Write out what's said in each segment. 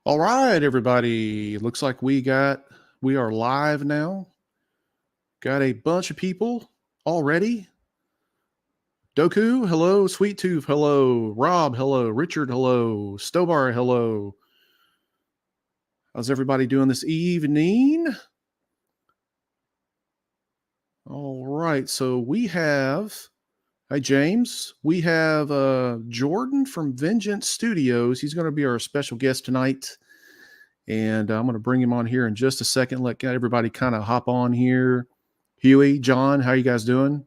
All right, everybody. Looks like we are live now. Got a bunch of people already. Doku, hello. Sweet Tooth, hello. Rob, hello. Richard, hello. Stobar, hello. How's everybody doing this evening? All right, so we have hi James. We have Jordan from Vengeance Studios. He's going to be our special guest tonight. And I'm going to bring him on here in just a second. Let everybody kind of hop on here. Huey, John, how you guys doing?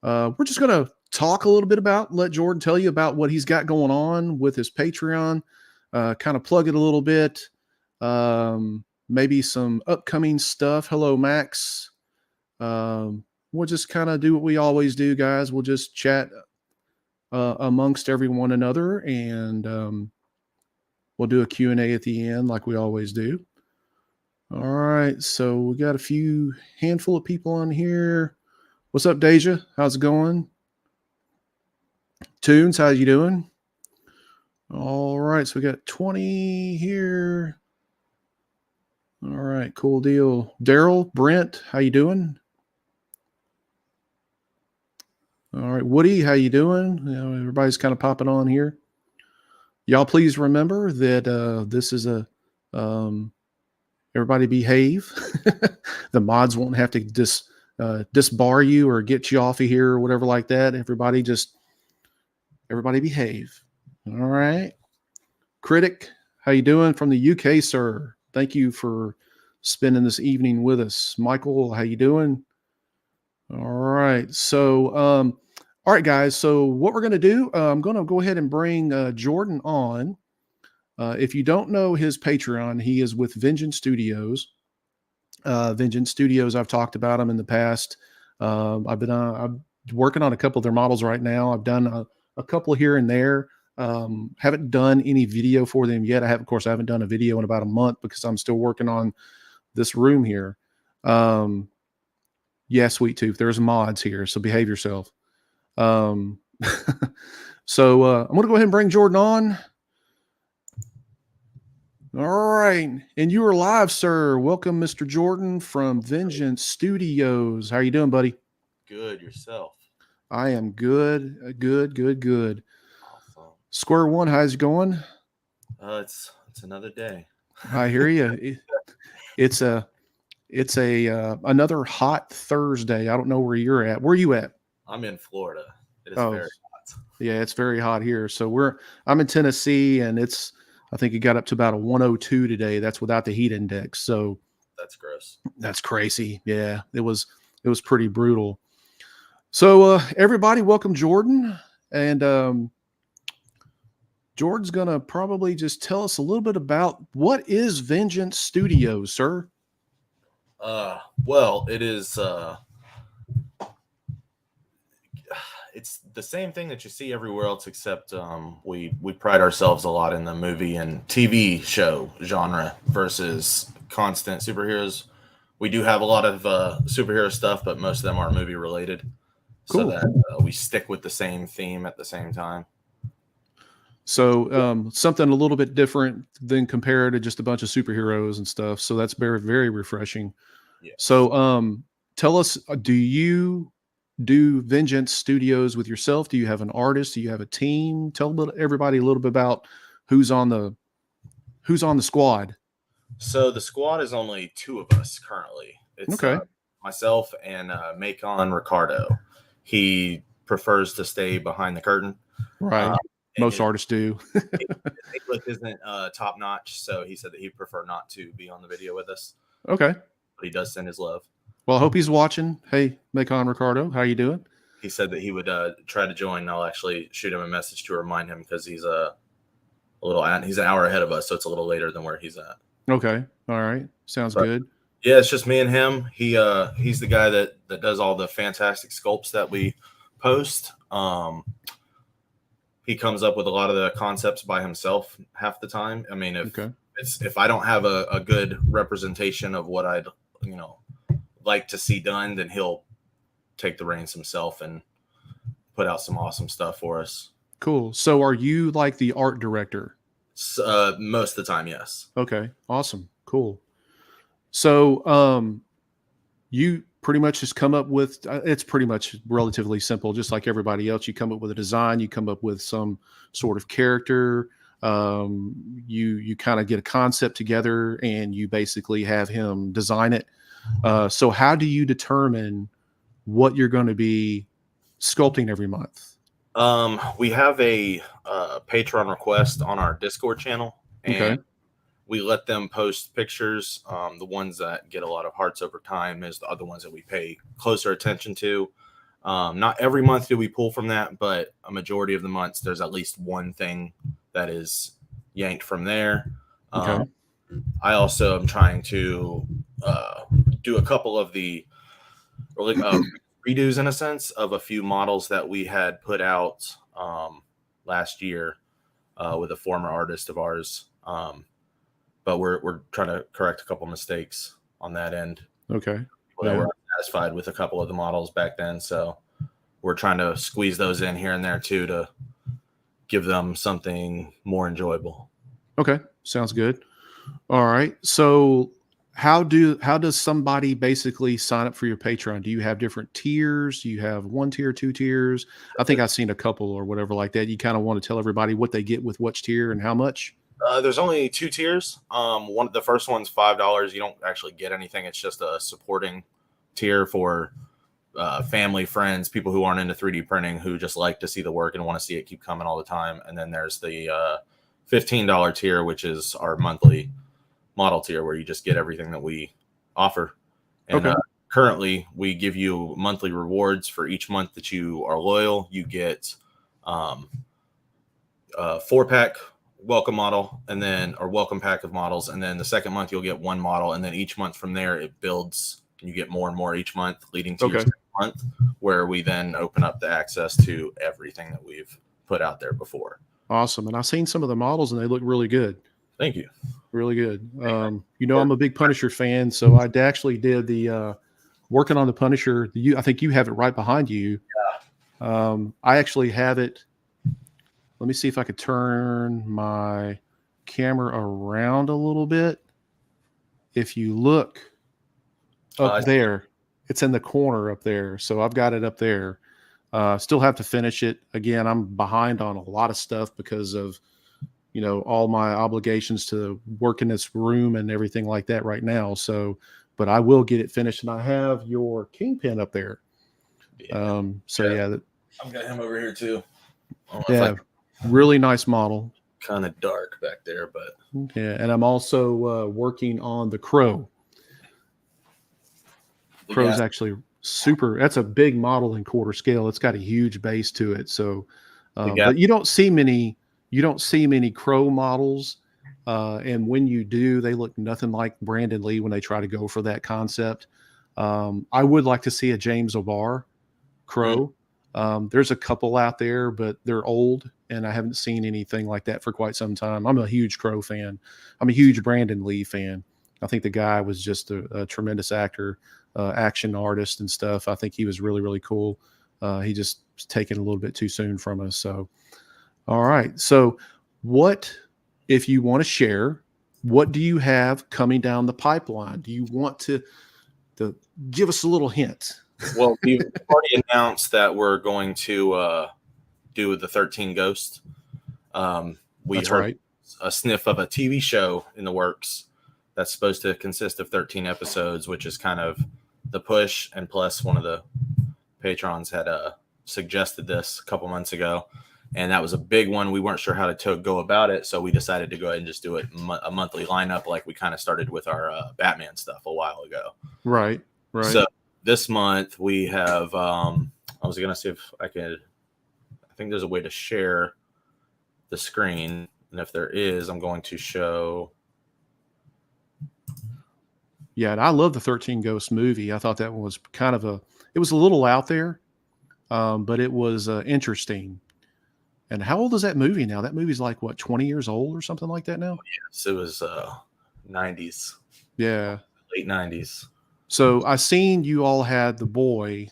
We're just going to talk a little bit let Jordan tell you about what he's got going on with his Patreon, kind of plug it a little bit, maybe some upcoming stuff. Hello, Max. We'll just kind of do what we always do, guys. We'll just chat amongst every one another, and we'll do a Q&A at the end like we always do. All right, so we got a handful of people on here. What's up, Deja? How's it going? Tunes, how you doing? All right, so we got 20 here. All right, cool deal. Daryl, Brent, how you doing? All right, Woody, how you doing? Everybody's kind of popping on here. Y'all please remember that this is a everybody behave. The mods won't have to disbar you or get you off of here or whatever like that. Everybody behave. All right. Critic, how you doing from the UK, sir? Thank you for spending this evening with us. Michael, how you doing? All right. So, all right, guys. So what we're going to do, I'm going to go ahead and bring Jordan on. If you don't know his Patreon, he is with Vengeance Studios. Vengeance Studios, I've talked about them in the past. I'm working on a couple of their models right now. I've done a couple here and there. Haven't done any video for them yet. I haven't done a video in about a month because I'm still working on this room here. Yeah, Sweet Tooth, there's mods here, so behave yourself. So I'm going to go ahead and bring Jordan on. All right. And you are live, sir. Welcome, Mr. Jordan from Vengeance Studios. How are you doing, buddy? Good. Yourself? I am good. Good. Awesome. Square one, how's it going? It's another day. I hear you. It's another hot Thursday. I don't know where you're at. Where are you at? I'm in Florida. It is very hot. Yeah, it's very hot here. So I'm in Tennessee, and I think it got up to about a 102 today. That's without the heat index. So that's gross. That's crazy. Yeah, it was pretty brutal. So everybody, welcome Jordan. And Jordan's going to probably just tell us a little bit about what is Vengeance Studios, sir? Well, it is it's the same thing that you see everywhere else, except we pride ourselves a lot in the movie and TV show genre versus constant superheroes. We do have a lot of superhero stuff, but most of them are movie related. Cool. So that we stick with the same theme at the same time. So something a little bit different than compared to just a bunch of superheroes and stuff. So that's very, very refreshing. Yeah. So tell us, do you do Vengeance Studios with yourself? Do you have an artist? Do you have a team? Tell everybody a little bit about who's on the squad. So the squad is only two of us currently. It's okay. Myself and Macon Ricardo. He prefers to stay behind the curtain. Right. Most artists do. His English isn't top notch, so he said that he'd prefer not to be on the video with us. Okay. But he does send his love. Well, I hope he's watching. Hey, Macon Ricardo, how you doing? He said that he would try to join. I'll actually shoot him a message to remind him because he's he's an hour ahead of us, so it's a little later than where he's at. Okay. All right. Sounds good. Yeah, it's just me and him. He's the guy that does all the fantastic sculpts that we post. He comes up with a lot of the concepts by himself half the time. I mean, if I don't have a good representation of what I'd like to see done, then he'll take the reins himself and put out some awesome stuff for us. Cool. So are you like the art director? Most of the time, yes. Okay, awesome, cool. So, you pretty much just come up with it's pretty much relatively simple, just like everybody else. You come up with a design, you come up with some sort of character. You kind of get a concept together, and you basically have him design it. So, how do you determine what you're going to be sculpting every month? We have a Patreon request on our Discord channel, and Okay, we let them post pictures. The ones that get a lot of hearts over time is the other ones that we pay closer attention to. Not every month do we pull from that, but a majority of the months there's at least one thing that is yanked from there. okay, I also am trying to do a couple of the redos, in a sense, of a few models that we had put out last year with a former artist of ours. But we're trying to correct a couple mistakes on that end. okay. We Yeah. were satisfied with a couple of the models back then, so we're trying to squeeze those in here and there too to give them something more enjoyable. Okay, sounds good. All right. So how does somebody basically sign up for your Patreon? Do you have different tiers? Do you have one tier, two tiers? I think I've seen a couple or whatever like that. You kind of want to tell everybody what they get with which tier and how much? There's only two tiers. The first one's $5. You don't actually get anything. It's just a supporting tier for family, friends, people who aren't into 3D printing, who just like to see the work and want to see it keep coming all the time. And then there's the $15 tier, which is our monthly model tier, where you just get everything that we offer. And Okay. Currently, we give you monthly rewards for each month that you are loyal. You get a 4-pack welcome model, and then or welcome pack of models, and then the second month you'll get one model, and then each month from there it builds, and you get more and more each month, leading to your second month, where we then open up the access to everything that we've put out there before. Awesome. And I've seen some of the models and they look really good. Thank you. Really good. I'm a big Punisher fan, so I actually did the working on the Punisher. I think you have it right behind you. I actually have it. Let me see if I could turn my camera around a little bit. If you look up there, it's in the corner up there. So I've got it up there. Still have to finish it. Again, I'm behind on a lot of stuff because of, all my obligations to work in this room and everything like that right now. So, but I will get it finished. And I have your Kingpin up there. Yeah. I've got him over here too. Really nice model. Kind of dark back there, but yeah. And I'm also working on the Crow. Crow's actually super. That's a big model in quarter scale. It's got a huge base to it. So, but you don't see many Crow models. And when you do, they look nothing like Brandon Lee when they try to go for that concept. I would like to see a James O'Barr Crow. There's a couple out there, but they're old, and I haven't seen anything like that for quite some time. I'm a huge Crow fan. I'm a huge Brandon Lee fan. I think the guy was just a tremendous actor, action artist and stuff. I think he was really, really cool. He just was taken a little bit too soon from us. So, all right. So what, if you want to share, what do you have coming down the pipeline? Do you want to give us a little hint? Well, we've already announced that we're going to do the 13 Ghost. We That's heard right. a sniff of a TV show in the works that's supposed to consist of 13 episodes, which is kind of the push. And plus, one of the patrons had suggested this a couple months ago, and that was a big one. We weren't sure how to go about it, so we decided to go ahead and just do it a monthly lineup, like we kind of started with our Batman stuff a while ago. Right. So this month we have. I was gonna see if I could. I think there's a way to share the screen, and if there is, I'm going to show. Yeah, and I love the 13 Ghosts movie. I thought that one was it was a little out there, but it was interesting. And how old is that movie now? That movie's like, what, 20 years old or something like that now? Yes, it was 90s. Yeah. Late 90s. So I seen you all had the boy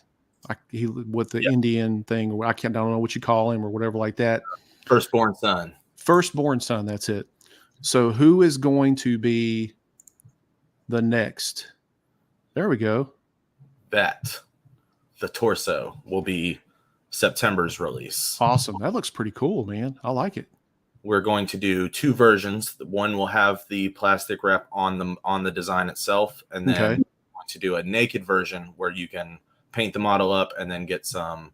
with the Indian thing. I don't know what you call him or whatever like that. Firstborn son. Firstborn son, that's it. So who is going to be the next? There we go. That the torso will be September's release. Awesome. That looks pretty cool, man. I like it. We're going to do 2 versions. One will have the plastic wrap on the design itself, and then Okay. we're going to do a naked version where you can paint the model up and then get some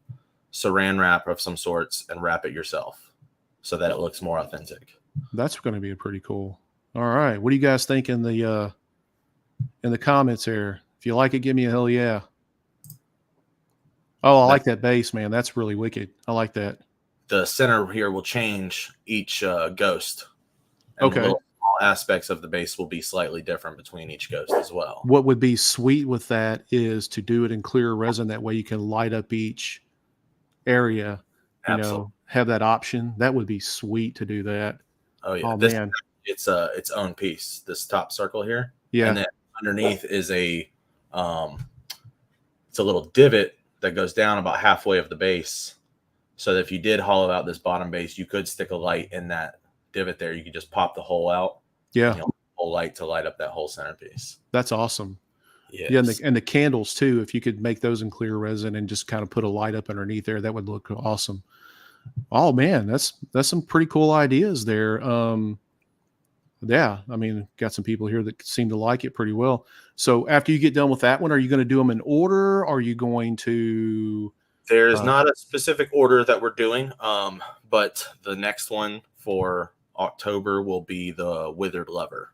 saran wrap of some sorts and wrap it yourself so that it looks more authentic. That's going to be pretty cool. All right. What do you guys think in the comments here? If you like it, give me a hell yeah. Oh, I like that base, man. That's really wicked. I like that. The center here will change each ghost. And Okay. little aspects of the base will be slightly different between each ghost as well. What would be sweet with that is to do it in clear resin. That way you can light up each area, Absolutely. have that option. That would be sweet to do that. Oh yeah. Oh, This, man. it's its own piece, this top circle here. Yeah. And then underneath is it's a little divot that goes down about halfway of the base. So that if you did hollow out this bottom base, you could stick a light in that divot there. You could just pop the hole out. Yeah. Whole light to light up that whole centerpiece. That's awesome. Yes. Yeah. And the candles too, if you could make those in clear resin and just kind of put a light up underneath there, that would look awesome. Oh man, that's some pretty cool ideas there. Yeah, I mean, got some people here that seem to like it pretty well. So after you get done with that one, are you going to do them in order? Are you going to? There is not a specific order that we're doing, but the next one for October will be the Withered Lover.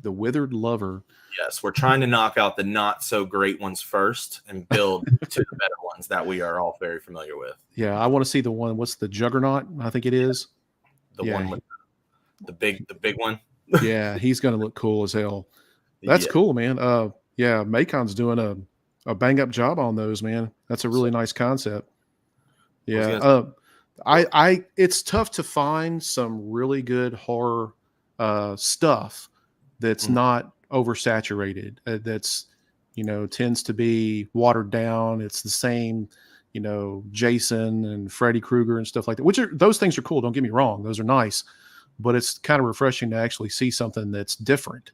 The Withered Lover. Yes, we're trying to knock out the not so great ones first and build to the better ones that we are all very familiar with. Yeah, I want to see the one. What's the Juggernaut? I think it is. The one with the big one. Yeah, he's going to look cool as hell. That's cool, man. Yeah, Macon's doing a bang up job on those, man. That's a really nice concept. Yeah. It's tough to find some really good horror stuff that's not oversaturated. That's, tends to be watered down. It's the same, Jason and Freddy Krueger and stuff like that, those things are cool. Don't get me wrong. Those are nice, but it's kind of refreshing to actually see something that's different.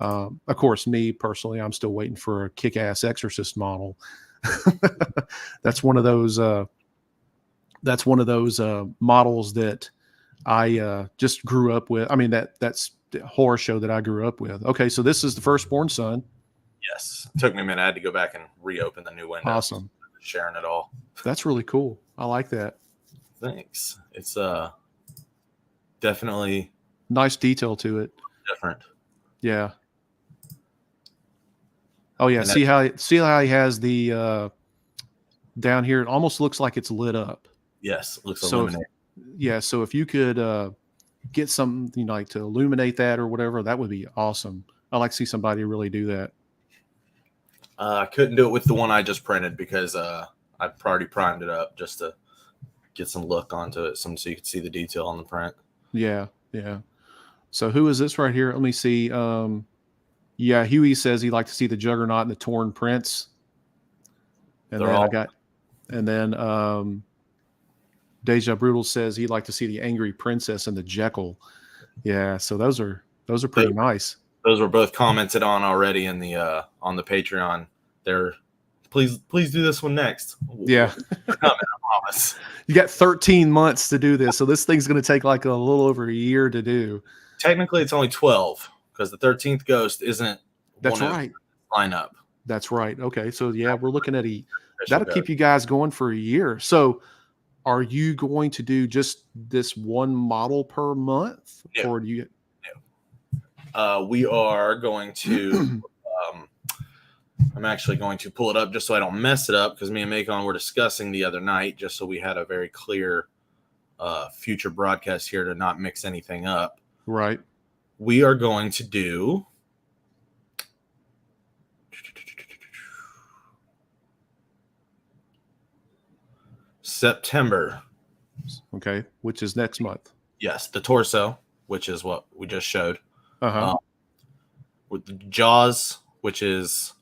Of course, me personally, I'm still waiting for a kick-ass Exorcist model. That's one of those models that I just grew up with. I mean, that's the horror show that I grew up with. Okay, so this is the Firstborn Son. Yes, it took me a minute. I had to go back and reopen the new window. Awesome, sharing it all. That's really cool. I like that. Thanks. It's definitely nice detail to it. Different. Yeah. Oh yeah. See how he has the down here. It almost looks like it's lit up. Yes, it looks illuminated. Yeah. So if you could get something like to illuminate that or whatever, that would be awesome. I'd like to see somebody really do that. I couldn't do it with the one I just printed because I already primed it up just to get some look onto it, so you could see the detail on the print. Yeah. Yeah. So who is this right here? Let me see. Yeah, Huey says he'd like to see the Juggernaut and the Torn Prince. And then Deja Brutal says he'd like to see the Angry Princess and the Jekyll. Yeah, so those are pretty nice. Those were both commented on already in the on the Patreon. They're please do this one next. Yeah. I promise. You got 13 months to do this, so this thing's going to take like a little over a year to do. Technically, it's only 12 because the 13th ghost isn't. That's right. Lineup. That's right. Okay, so yeah, we're looking at that'll keep you guys going for a year. So, are you going to do just this one model per month, or do you? No. We are going to. I'm actually going to pull it up just so I don't mess it up because me and Macon were discussing the other night, just so we had a very clear future broadcast here to not mix anything up. Right. We are going to do September. Okay, which is next month. Yes, the torso, which is what we just showed. With the Jaws, which is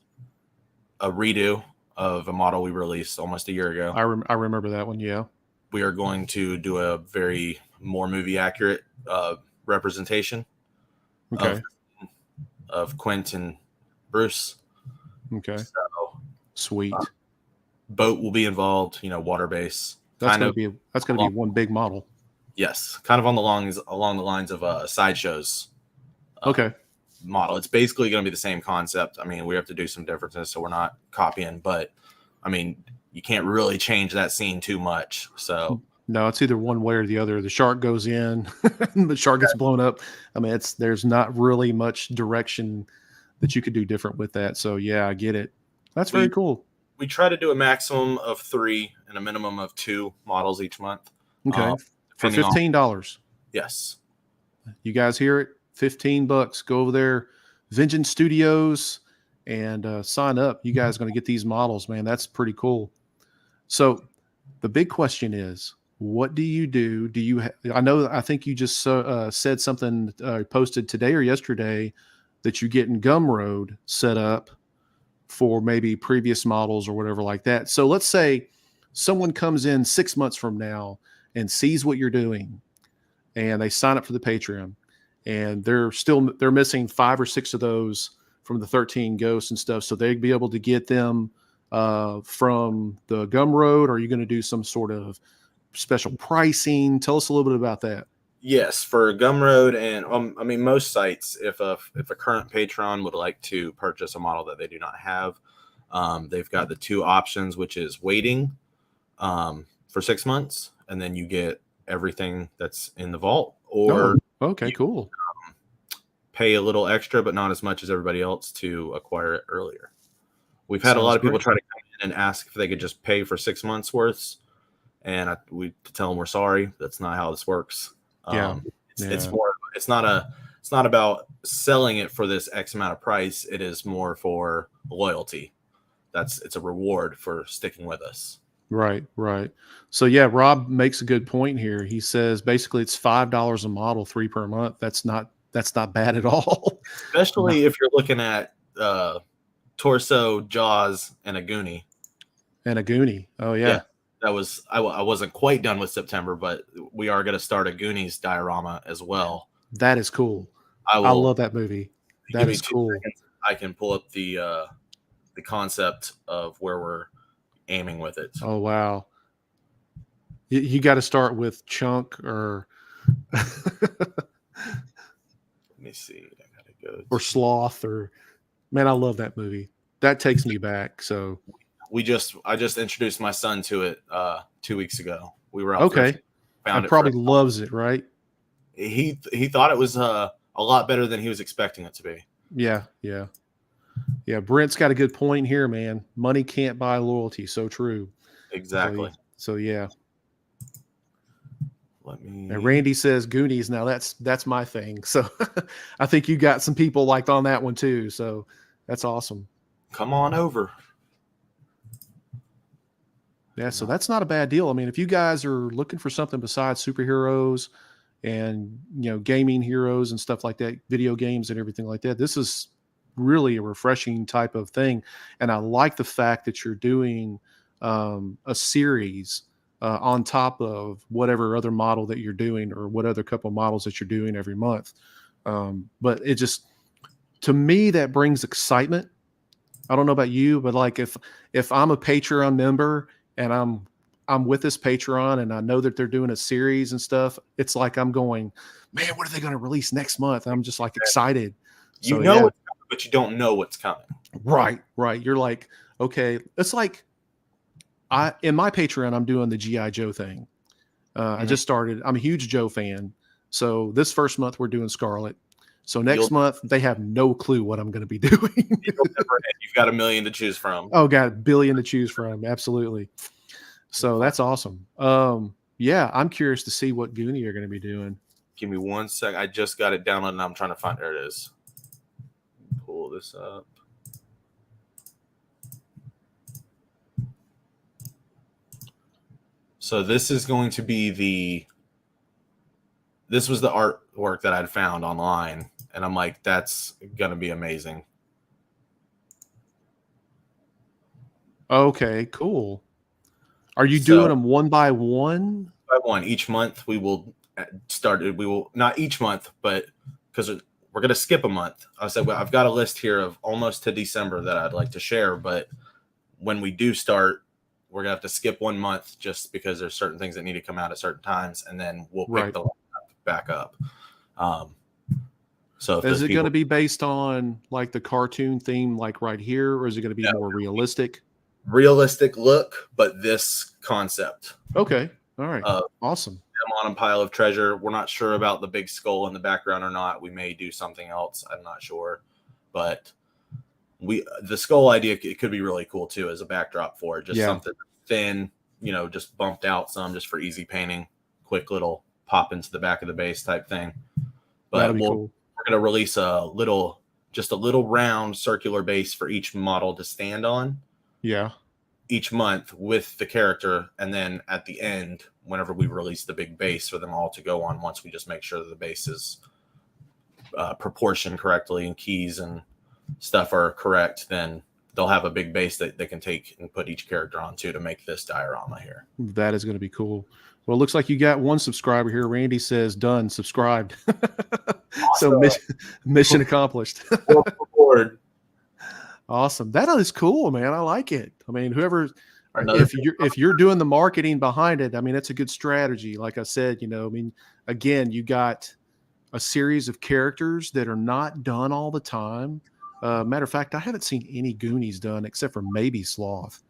a redo of a model we released almost a year ago. I remember that one. Yeah. We are going to do a very more movie accurate representation. Okay. of Quint and Bruce. Okay. So Sweet. boat will be involved, water base. That's Kind gonna of be one big model. yes, kind of along the lines of Sideshow's Okay. model. It's basically going to be the same concept. I mean, we have to do some differences, so we're not copying, but I mean, you can't really change that scene too much. So No, it's either one way or the other. The shark goes in, the shark gets blown up. I mean, there's not really much direction that you could do different with that. So yeah, I get it. That's very cool. we try to do a maximum of 3 and a minimum of 2 models each month. Okay. For depending on- $15. yes. You guys hear it? $15. Go over there, Vengeance Studios, and sign up. You guys are going to get these models, man. That's pretty cool. So the big question is, what do you do? Do you? I think you just said something posted today or yesterday that you get in Gumroad set up for maybe previous models or whatever like that. So let's say someone comes in 6 months from now and sees what you're doing, and they sign up for the Patreon, and they're missing 5 or 6 of those from the 13 Ghosts and stuff. So they'd be able to get them from the Gumroad. Or are you going to do some sort of special pricing? Tell us a little bit about that. Yes, for Gumroad and I mean most sites, if a current patron would like to purchase a model that they do not have, they've got the 2 options, which is waiting for 6 months, and then you get everything that's in the vault, or okay, cool. Pay a little extra, but not as much as everybody else to acquire it earlier. We've had a lot of people try to come in and ask if they could just pay for 6 months worth, and we tell them we're sorry. That's not how this works. It's more. It's not about selling it for this X amount of price. It is more for loyalty. It's a reward for sticking with us. Right. So yeah, Rob makes a good point here. He says basically it's $5 a model, 3 per month. That's not bad at all. Especially if you're looking at Torso, Jaws, and a Goonie. Oh yeah. That was I wasn't quite done with September, but we are going to start a Goonies diorama as well. That is cool. I love that movie. That is cool. I can pull up the concept of where we're aiming with it. Oh wow. You got to start with Chunk or let me see. I gotta go or Sloth or man, I love that movie. That takes me back. So I just introduced my son to it 2 weeks ago. We were out okay. He probably loves it, right? He thought it was a lot better than he was expecting it to be. Yeah. Brent's got a good point here, man. Money can't buy loyalty. So true. Exactly. So yeah. And Randy says Goonies. Now that's my thing. So I think you got some people like on that one too. So that's awesome. Come on over. Yeah, so that's not a bad deal. I mean, if you guys are looking for something besides superheroes and gaming heroes and stuff like that, video games and everything like that, this is really a refreshing type of thing. And I like the fact that you're doing a series on top of whatever other model that you're doing or what other couple of models that you're doing every month. But it just, to me, that brings excitement. I don't know about you, but like if I'm a Patreon member and I'm with this Patreon and I know that they're doing a series and stuff, it's like I'm going, man, what are they going to release next month? I'm just like excited. What's coming, but you don't know what's coming. Right. You're like, okay, it's like in my Patreon, I'm doing the G.I. Joe thing. I just started. I'm a huge Joe fan. So this first month we're doing Scarlet. So next month they have no clue what I'm going to be doing. You've got a million to choose from. Oh, got a billion to choose from. Absolutely. So that's awesome. Yeah, I'm curious to see what Goonie you're going to be doing. Give me 1 sec. I just got it downloaded and I'm trying to find there it is. Pull this up. So this is going to be this was the artwork that I'd found online. And I'm like, that's going to be amazing. Okay, cool. Are you doing them one by one? By one. Each month we will start. We will not each month, but because we're gonna skip a month. I said, well, I've got a list here of almost to December that I'd like to share, but when we do start, we're gonna have to skip 1 month just because there's certain things that need to come out at certain times, and then we'll pick the back up. So is it going to be based on like the cartoon theme, like right here, or is it going to be more realistic? Realistic look, but this concept. Okay. All right. Awesome. I'm on a pile of treasure. We're not sure about the big skull in the background or not. We may do something else. I'm not sure, but the skull idea, it could be really cool too as a backdrop for it. Just something thin, just bumped out some just for easy painting, quick little pop into the back of the base type thing. But we're going to release just a little round circular base for each model to stand on. Yeah. Each month with the character, and then at the end, whenever we release the big base for them all to go on, once we just make sure that the base is proportioned correctly and keys and stuff are correct, then they'll have a big base that they can take and put each character onto to make this diorama here. That is going to be cool. Well, it looks like you got one subscriber here. Randy says done, subscribed. So mission accomplished. Awesome. That is cool, man. I like it. I mean, if you're doing the marketing behind it, I mean, it's a good strategy. Like I said, again, you got a series of characters that are not done all the time. Matter of fact, I haven't seen any Goonies done except for maybe Sloth.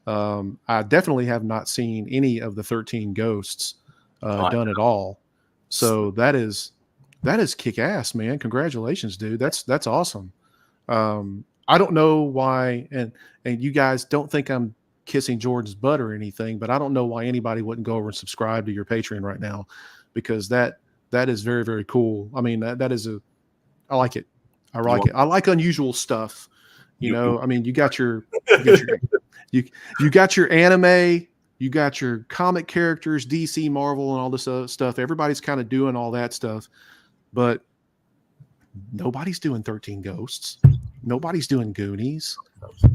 I definitely have not seen any of the 13 Ghosts done at all. So that is kick ass, man. Congratulations, dude. That's awesome. I don't know why, and you guys don't think I'm kissing Jordan's butt or anything, but I don't know why anybody wouldn't go over and subscribe to your Patreon right now, because that is very, very cool. I mean, I like it. I like it. I like unusual stuff. I mean, you got your anime, you got your comic characters, DC, Marvel, and all this other stuff. Everybody's kind of doing all that stuff, but nobody's doing 13 Ghosts. Nobody's doing Goonies.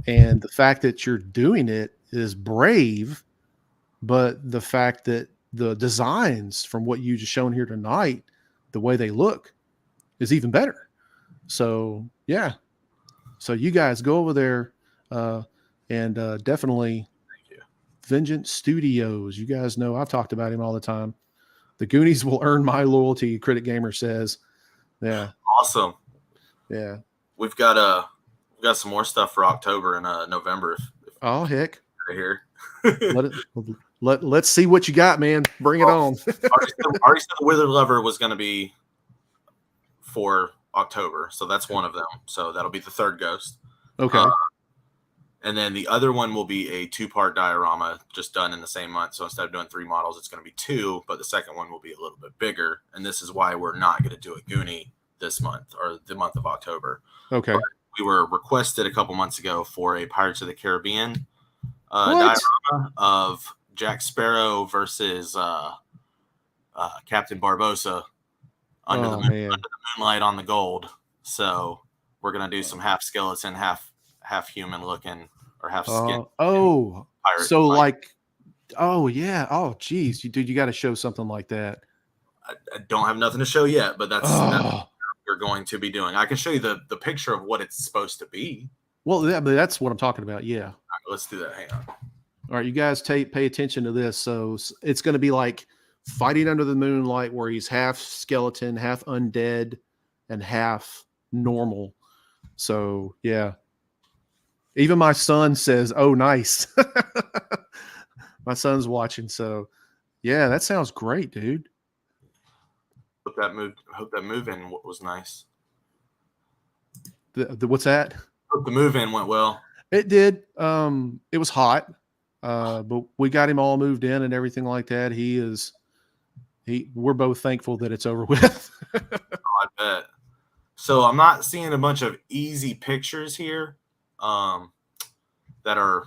And the fact that you're doing it is brave, but the fact that the designs from what you just shown here tonight, the way they look, is even better. So, yeah. So you guys go over there and definitely Vengeance Studios. You guys know I've talked about him all the time. The Goonies will earn my loyalty, Critic Gamer says. Yeah. Awesome. Yeah. We've got some more stuff for October and November. Oh heck! Right here. Let's see what you got, man. Bring it on. already said the Withered Lover was going to be for October, so that's one of them. So that'll be the third Ghost. Okay. And then the other one will be a 2-part diorama, just done in the same month. So instead of doing 3 models, it's going to be 2, but the second one will be a little bit bigger. And this is why we're not going to do a Goonie this month, or the month of October. Okay. But we were requested a couple months ago for a Pirates of the Caribbean diorama of Jack Sparrow versus Captain Barbossa under the moonlight on the gold. So we're going to do some half skeleton, half human looking, or half skin. Yeah. Oh, geez, you got to show something like that. I don't have nothing to show yet, but that's what you're going to be doing. I can show you the picture of what it's supposed to be. Well, but that's what I'm talking about. Yeah. All right, let's do that. Hang on. All right, you guys pay attention to this. So it's going to be like Fighting Under the Moonlight, where he's half skeleton, half undead, and half normal. So yeah. Even my son says, "Oh, nice." My son's watching, so yeah, that sounds great, dude. Hope that move in was nice. What's that? Hope the move in went well. It did. It was hot, but we got him all moved in and everything like that. We're both thankful that it's over with. I bet. So I'm not seeing a bunch of easy pictures here. That are.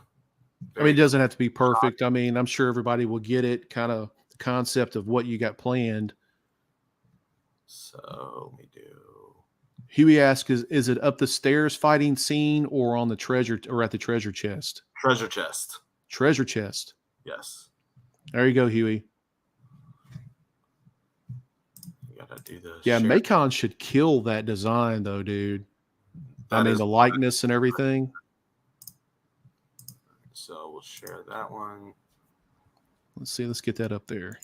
I mean, it doesn't have to be perfect. I mean, I'm sure everybody will get it, kind of the concept of what you got planned. So let me do. Huey asks, is it up the stairs fighting scene or on the treasure or at the treasure chest? Treasure chest. Treasure chest. Yes. There you go, Huey. gotta do the Yeah, share. Macon should kill that design though, dude. I That mean, is the likeness and everything. so we'll share that one. Let's see. Let's get that up there.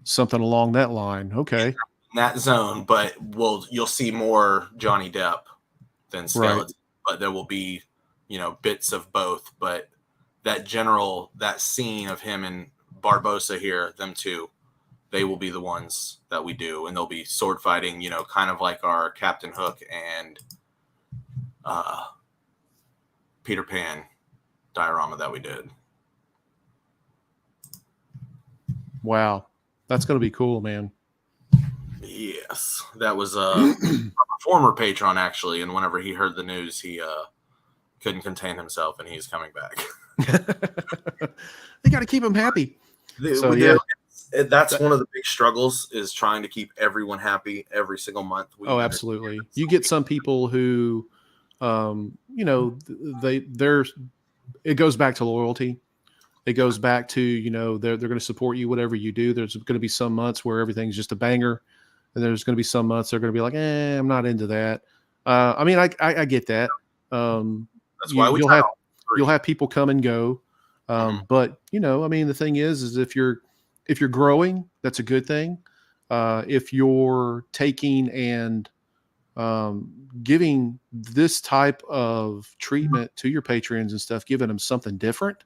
Something along that line. Okay. In that zone, but you'll see more Johnny Depp than Skeleton. But there will be, bits of both. But that scene of him and Barbosa here, them two, they will be the ones that we do, and they'll be sword fighting, kind of like our Captain Hook and Peter Pan diorama that we did. Wow. That's going to be cool, man. Yes. That was a former patron, actually, and whenever he heard the news, he couldn't contain himself, and he's coming back. They got to keep him happy. So, that's one of the big struggles is trying to keep everyone happy every single month. Absolutely. You get some people who, it goes back to loyalty. It goes back to, they're going to support you, whatever you do. There's going to be some months where everything's just a banger. And there's going to be some months they're going to be like, I'm not into that. I mean, I get that. That's why you'll have people come and go. But I mean, the thing is if you're growing, that's a good thing. If you're taking and giving this type of treatment to your patrons and stuff, giving them something different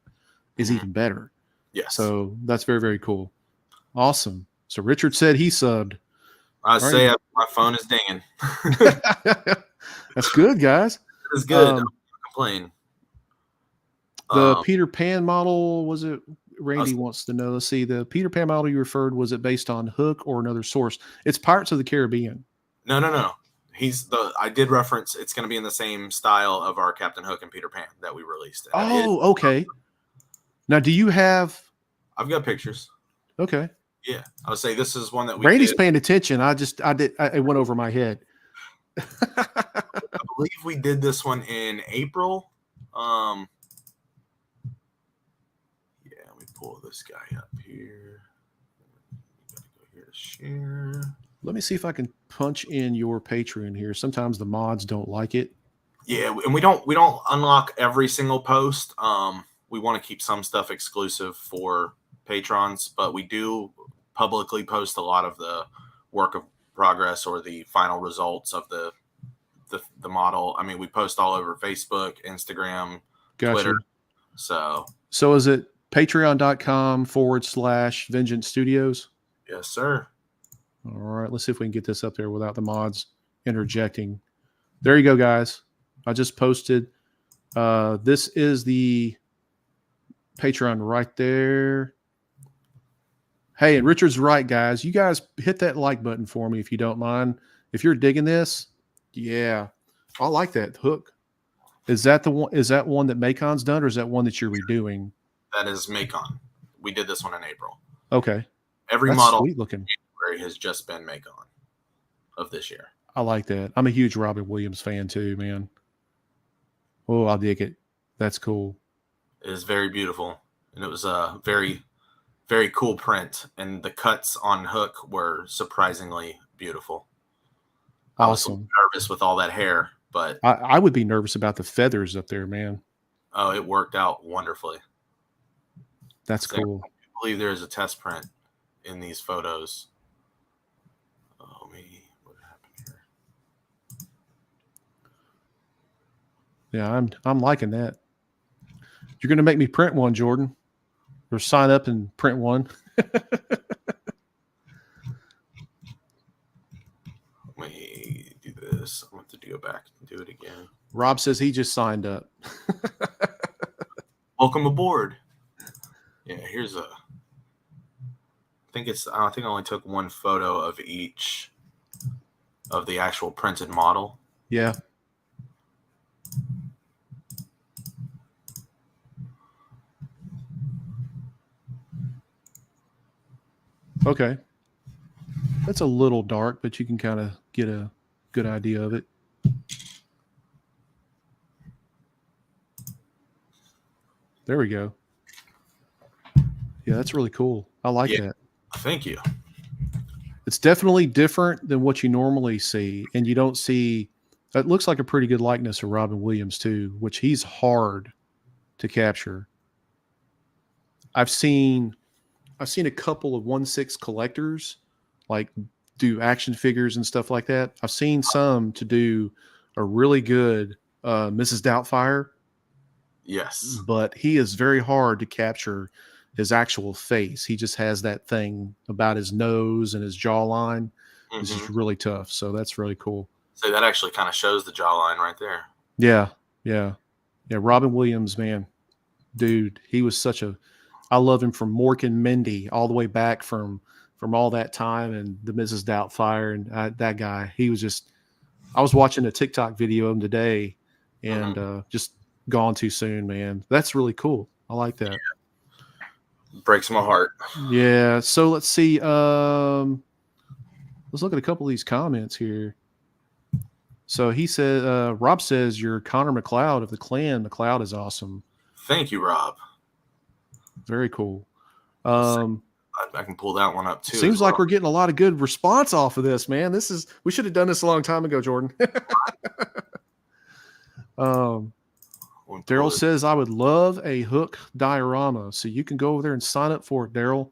is even better. Yes. So that's very, very cool. Awesome. So Richard said he subbed. My phone is dinging. That's good, guys. It's good. I'm not complain. The Peter Pan model, was it? Randy wants to know. Let's see. The Peter Pan model you referred, was it based on Hook or another source? It's Pirates of the Caribbean. No. I did reference it's going to be in the same style of our Captain Hook and Peter Pan that we released. Okay. Now, do you have? I've got pictures. Okay. Yeah, I would say this is one that Randy's paying attention. It went over my head. I believe we did this one in April. Yeah, let me pull this guy up here. Gotta go here to share. Let me see if I can punch in your Patreon here. Sometimes the mods don't like it. Yeah, and we don't unlock every single post. We want to keep some stuff exclusive for patrons, but we do publicly post a lot of the work of progress or the final results of the model. I mean, we post all over Facebook, Instagram, Twitter. So is it patreon.com/Vengeance Studios? Yes, sir. All right. Let's see if we can get this up there without the mods interjecting. There you go, guys. I just posted. This is the Patreon right there. Hey, and Richard's right, guys. You guys hit that like button for me if you don't mind. If you're digging this, yeah, I like that Hook. Is that the one? Is that one that Macon's done, or is that one that you're redoing? That is Macon. We did this one in April. Okay. Every model sweet looking has just been Macon of this year. I like that. I'm a huge Robin Williams fan too, man. Oh, I'll dig it. That's cool. It is very beautiful, and it was a very, very cool print, and the cuts on Hook were surprisingly beautiful. Awesome. I was nervous with all that hair, but I would be nervous about the feathers up there, man. Oh, it worked out wonderfully. That's cool. I believe there is a test print in these photos. Oh, me, what happened here? Yeah, I'm liking that. You're going to make me print one, Jordan, or sign up and print one. Let me do this. I want to go back and do it again. Rob says he just signed up. Welcome aboard. Yeah, here's I think I only took one photo of each of the actual printed model. Yeah. Okay. That's a little dark, but you can kind of get a good idea of it. There we go. Yeah, that's really cool. I like that. Thank you. It's definitely different than what you normally see, and you don't see. It looks like a pretty good likeness of Robin Williams too, which he's hard to capture. I've seen a couple of 1/6 collectors like do action figures and stuff like that. I've seen some to do a really good Mrs. Doubtfire, Yes. but he is very hard to capture his actual face. He just has that thing about his nose and his jawline. It's just really tough. So that's really cool. So that actually kind of shows the jawline right there. Yeah. Yeah. Yeah. Robin Williams, man, dude, he was I love him from Mork and Mindy all the way back from all that time and the Mrs. Doubtfire and that guy. He was just, I was watching a TikTok video of him today and just gone too soon, man. That's really cool. I like that. Breaks my heart. Yeah. So let's see. Let's look at a couple of these comments here. So he said, Rob says you're Connor McLeod of the Clan. McLeod is awesome. Thank you, Rob. Very cool. I can pull that one up too. Seems like we're getting a lot of good response off of this, man. We should have done this a long time ago, Jordan. Daryl says I would love a Hook diorama, so you can go over there and sign up for it, Daryl.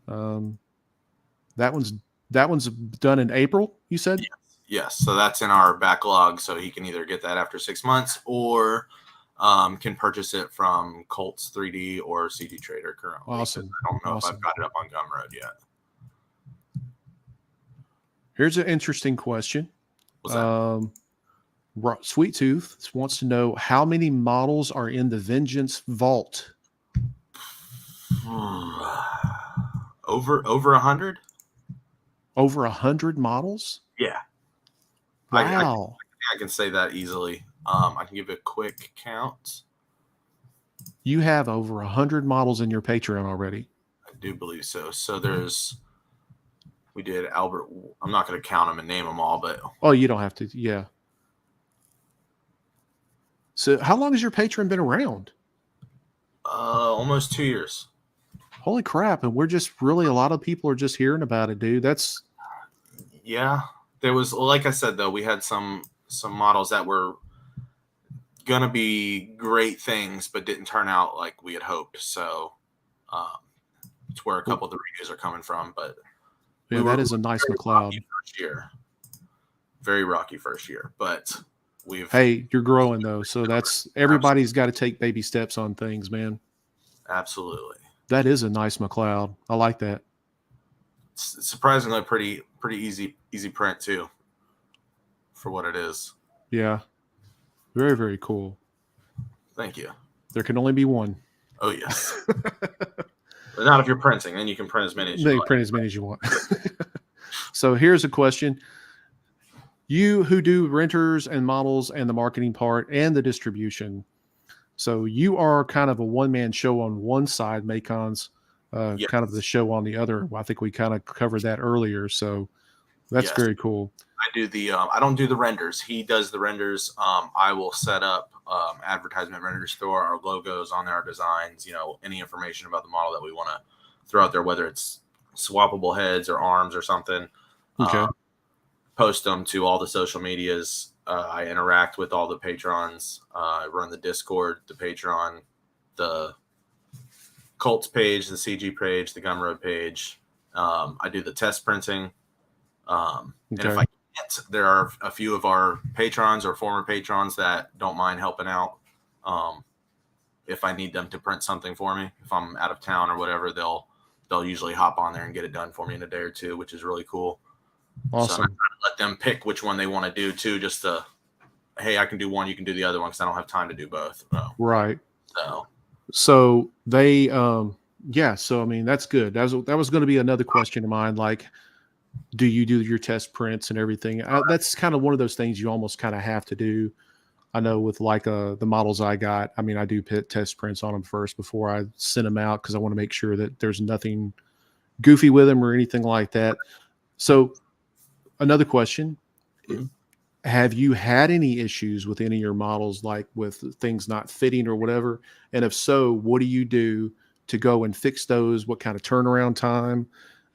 That one's done in April, you said? Yes. So that's in our backlog, so he can either get that after 6 months or can purchase it from Colts 3D or CG Trader currently. Awesome. I don't know if I've got it up on Gumroad yet. Here's an interesting question. What's that? Sweet Tooth wants to know how many models are in the Vengeance Vault. Over 100? Over 100 models? Yeah. Wow. I can say that easily. I can give a quick count. You have over 100 models in your Patreon already. I do believe so. So we did Albert. I'm not going to count them and name them all, but. Oh, you don't have to. Yeah. So how long has your Patreon been around? Almost 2 years. Holy crap. And a lot of people are just hearing about it, dude. Yeah. There was, like I said, though, we had some models that were going to be great things, but didn't turn out like we had hoped. So it's where a couple of the reviews are coming from. But yeah, that is a nice McLeod. First year. Very rocky first year, but hey, you're growing though. So everybody's got to take baby steps on things, man. Absolutely. That is a nice McLeod. I like that. It's surprisingly pretty easy print too for what it is. Yeah. Very, very cool. Thank you. There can only be one. Oh, yes. But not if you're printing. Then you can print as many as you want. Print as many as you want. So here's a question. You who do renters and models and the marketing part and the distribution. So you are kind of a one-man show on one side, Macon's Yes. kind of the show on the other. I think we kind of covered that earlier. So that's Yes. very cool. I do I don't do the renders. He does the renders. I will set up advertisement renders, throw our logos on there, our designs, any information about the model that we want to throw out there, whether it's swappable heads or arms or something. Okay. Post them to all the social medias. I interact with all the patrons. I run the Discord, the Patreon, the Colts page, the CG page, the Gumroad page. I do the test printing. And if I can't, there are a few of our patrons or former patrons that don't mind helping out. If I need them to print something for me, if I'm out of town or whatever, they'll usually hop on there and get it done for me in a day or two, which is really cool. Awesome. So I let them pick which one they want to do too, just to, hey, I can do one, you can do the other one, because I don't have time to do both. Right. So they, so I mean, that's good. That was going to be another question of mine. Like, do you do your test prints and everything? That's kind of one of those things you almost kind of have to do. I know with like the models I got, I mean, I do test prints on them first before I send them out, because I want to make sure that there's nothing goofy with them or anything like that. So another question, have you had any issues with any of your models, like with things not fitting or whatever? And if so, what do you do to go and fix those? What kind of turnaround time?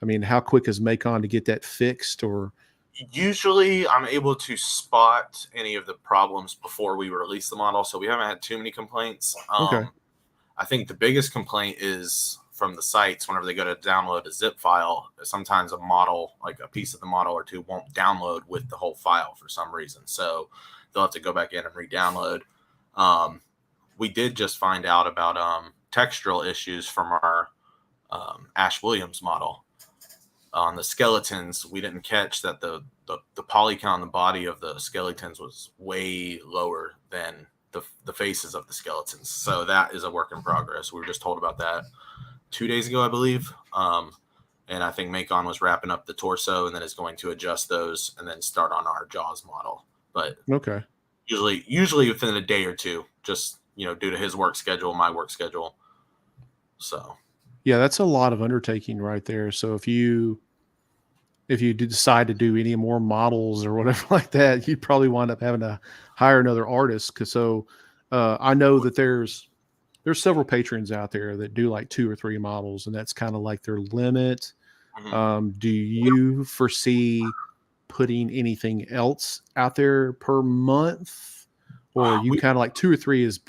I mean, how quick is Macon to get that fixed? Or Usually I'm able to spot any of the problems before we release the model, so we haven't had too many complaints. okay, I think the biggest complaint is from the sites whenever they go to download a zip file. Sometimes a model, like a piece of the model or two, won't download with the whole file for some reason. So they'll have to go back in and re-download. We did just find out about textural issues from our Ash Williams model. On the skeletons, we didn't catch that the poly count on the body of the skeletons was way lower than the faces of the skeletons. So that is a work in progress. We were just told about that 2 days ago, I believe. And I think Macon was wrapping up the torso and then is going to adjust those and then start on our Jaws model. But okay, usually within a day or two, just, due to his work schedule, my work schedule. So yeah, that's a lot of undertaking right there. So if you do decide to do any more models or whatever like that, you'd probably wind up having to hire another artist. I know that there's several patrons out there that do like 2 or 3 models, and that's kind of like their limit. Do you foresee putting anything else out there per month, or you kind of like 2 or 3 is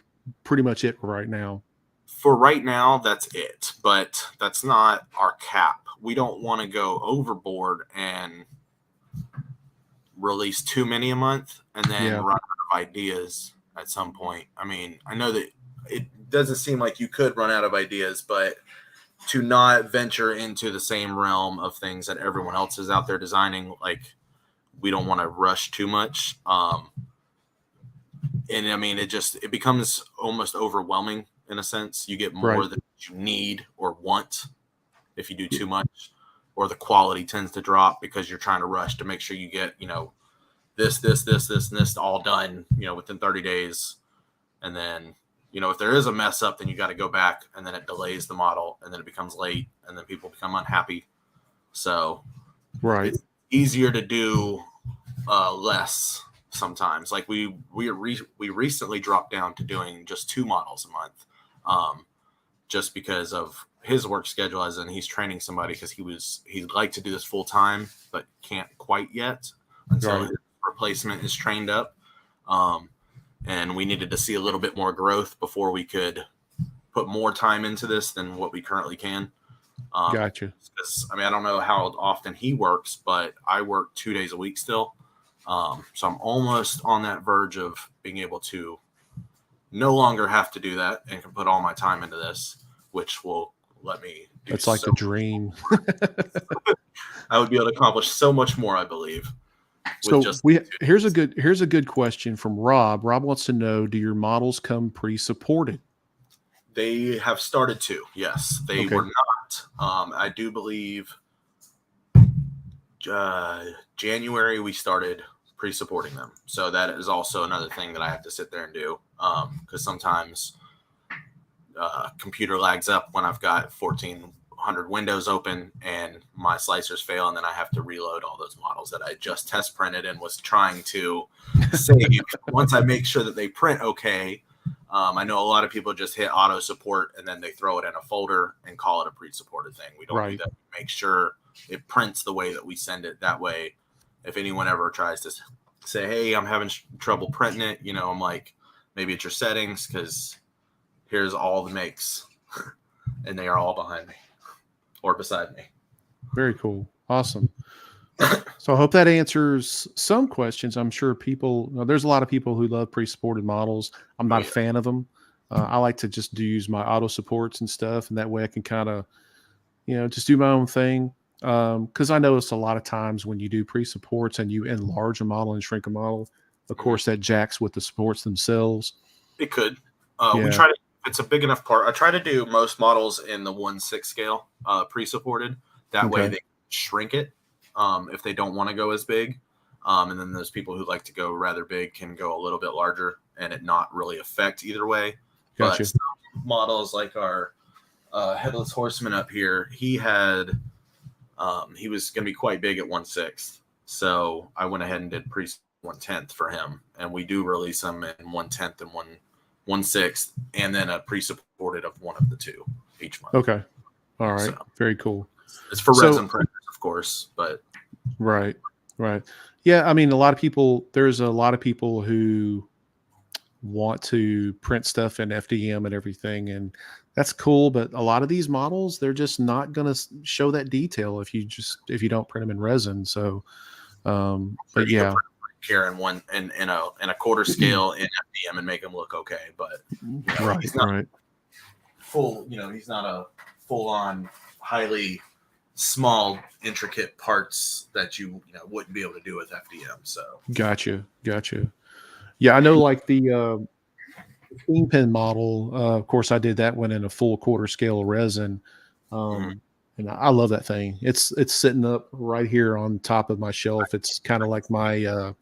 pretty much it right now? For right now, that's it, but that's not our cap. We don't want to go overboard and release too many a month and then run out of ideas at some point. I mean, I know that it doesn't seem like you could run out of ideas, but to not venture into the same realm of things that everyone else is out there designing, like, we don't want to rush too much. And I mean, it becomes almost overwhelming in a sense. You get more than you need or want if you do too much, or the quality tends to drop because you're trying to rush to make sure you get, this, and this all done, within 30 days. And then, if there is a mess up, then you got to go back, and then it delays the model, and then it becomes late, and then people become unhappy. So it's easier to do less sometimes. Like we recently dropped down to doing just 2 models a month, just because of his work schedule, as in he's training somebody, because he'd like to do this full time but can't quite yet until his replacement is trained up. And we needed to see a little bit more growth before we could put more time into this than what we currently can. Gotcha. Because, I don't know how often he works, but I work 2 days a week still. So I'm almost on that verge of being able to no longer have to do that and can put all my time into this, which will let me do. That's like the dream. I would be able to accomplish so much more, I believe. So here's a good question from Rob. Rob wants to know, do your models come pre-supported? They have started to, yes. They were not. I do believe January we started pre-supporting them. So that is also another thing that I have to sit there and do, because sometimes computer lags up when I've got 1,400 windows open and my slicers fail, and then I have to reload all those models that I just test printed and was trying to save. Once I make sure that they print okay, I know a lot of people just hit auto support and then they throw it in a folder and call it a pre-supported thing. We don't do that. We make sure it prints the way that we send it. That way, if anyone ever tries to say, hey, I'm having trouble printing it, I'm like, maybe it's your settings, because here's all the makes and they are all behind me or beside me. Very cool. Awesome. So I hope that answers some questions. I'm sure there's a lot of people who love pre-supported models. I'm not a fan of them. I like to just use my auto supports and stuff, and that way I can kind of, just do my own thing. Because I notice a lot of times when you do pre-supports and you enlarge a model and shrink a model, of course that jacks with the supports themselves. It could. We try to, if it's a big enough part, I try to do most models in the 1/6 scale pre-supported. That way they shrink it if they don't want to go as big. And then those people who like to go rather big can go a little bit larger and it not really affect either way. Gotcha. But some models like our Headless Horseman up here, he was going to be quite big at 1/6. So I went ahead and did pre 1/10 for him. And we do release them in 1/10 and 1/6, and then a pre-supported of one of the two each month. Okay. All right. So, very cool. It's for So- resin printers, of course, but Right. Right. Yeah. I mean, there's a lot of people who want to print stuff in FDM and everything. And that's cool. But a lot of these models, they're just not going to show that detail if you don't print them in resin. So, but you can yeah, print here in one in a quarter scale in FDM and make them look okay. But right. he's not Right. full. He's not a full on highly small intricate parts that you wouldn't be able to do with FDM. So Gotcha. Yeah. I know like the Kingpin model, of course I did that one in a full quarter scale resin. And I love that thing. It's sitting up right here on top of my shelf. It's kind of like my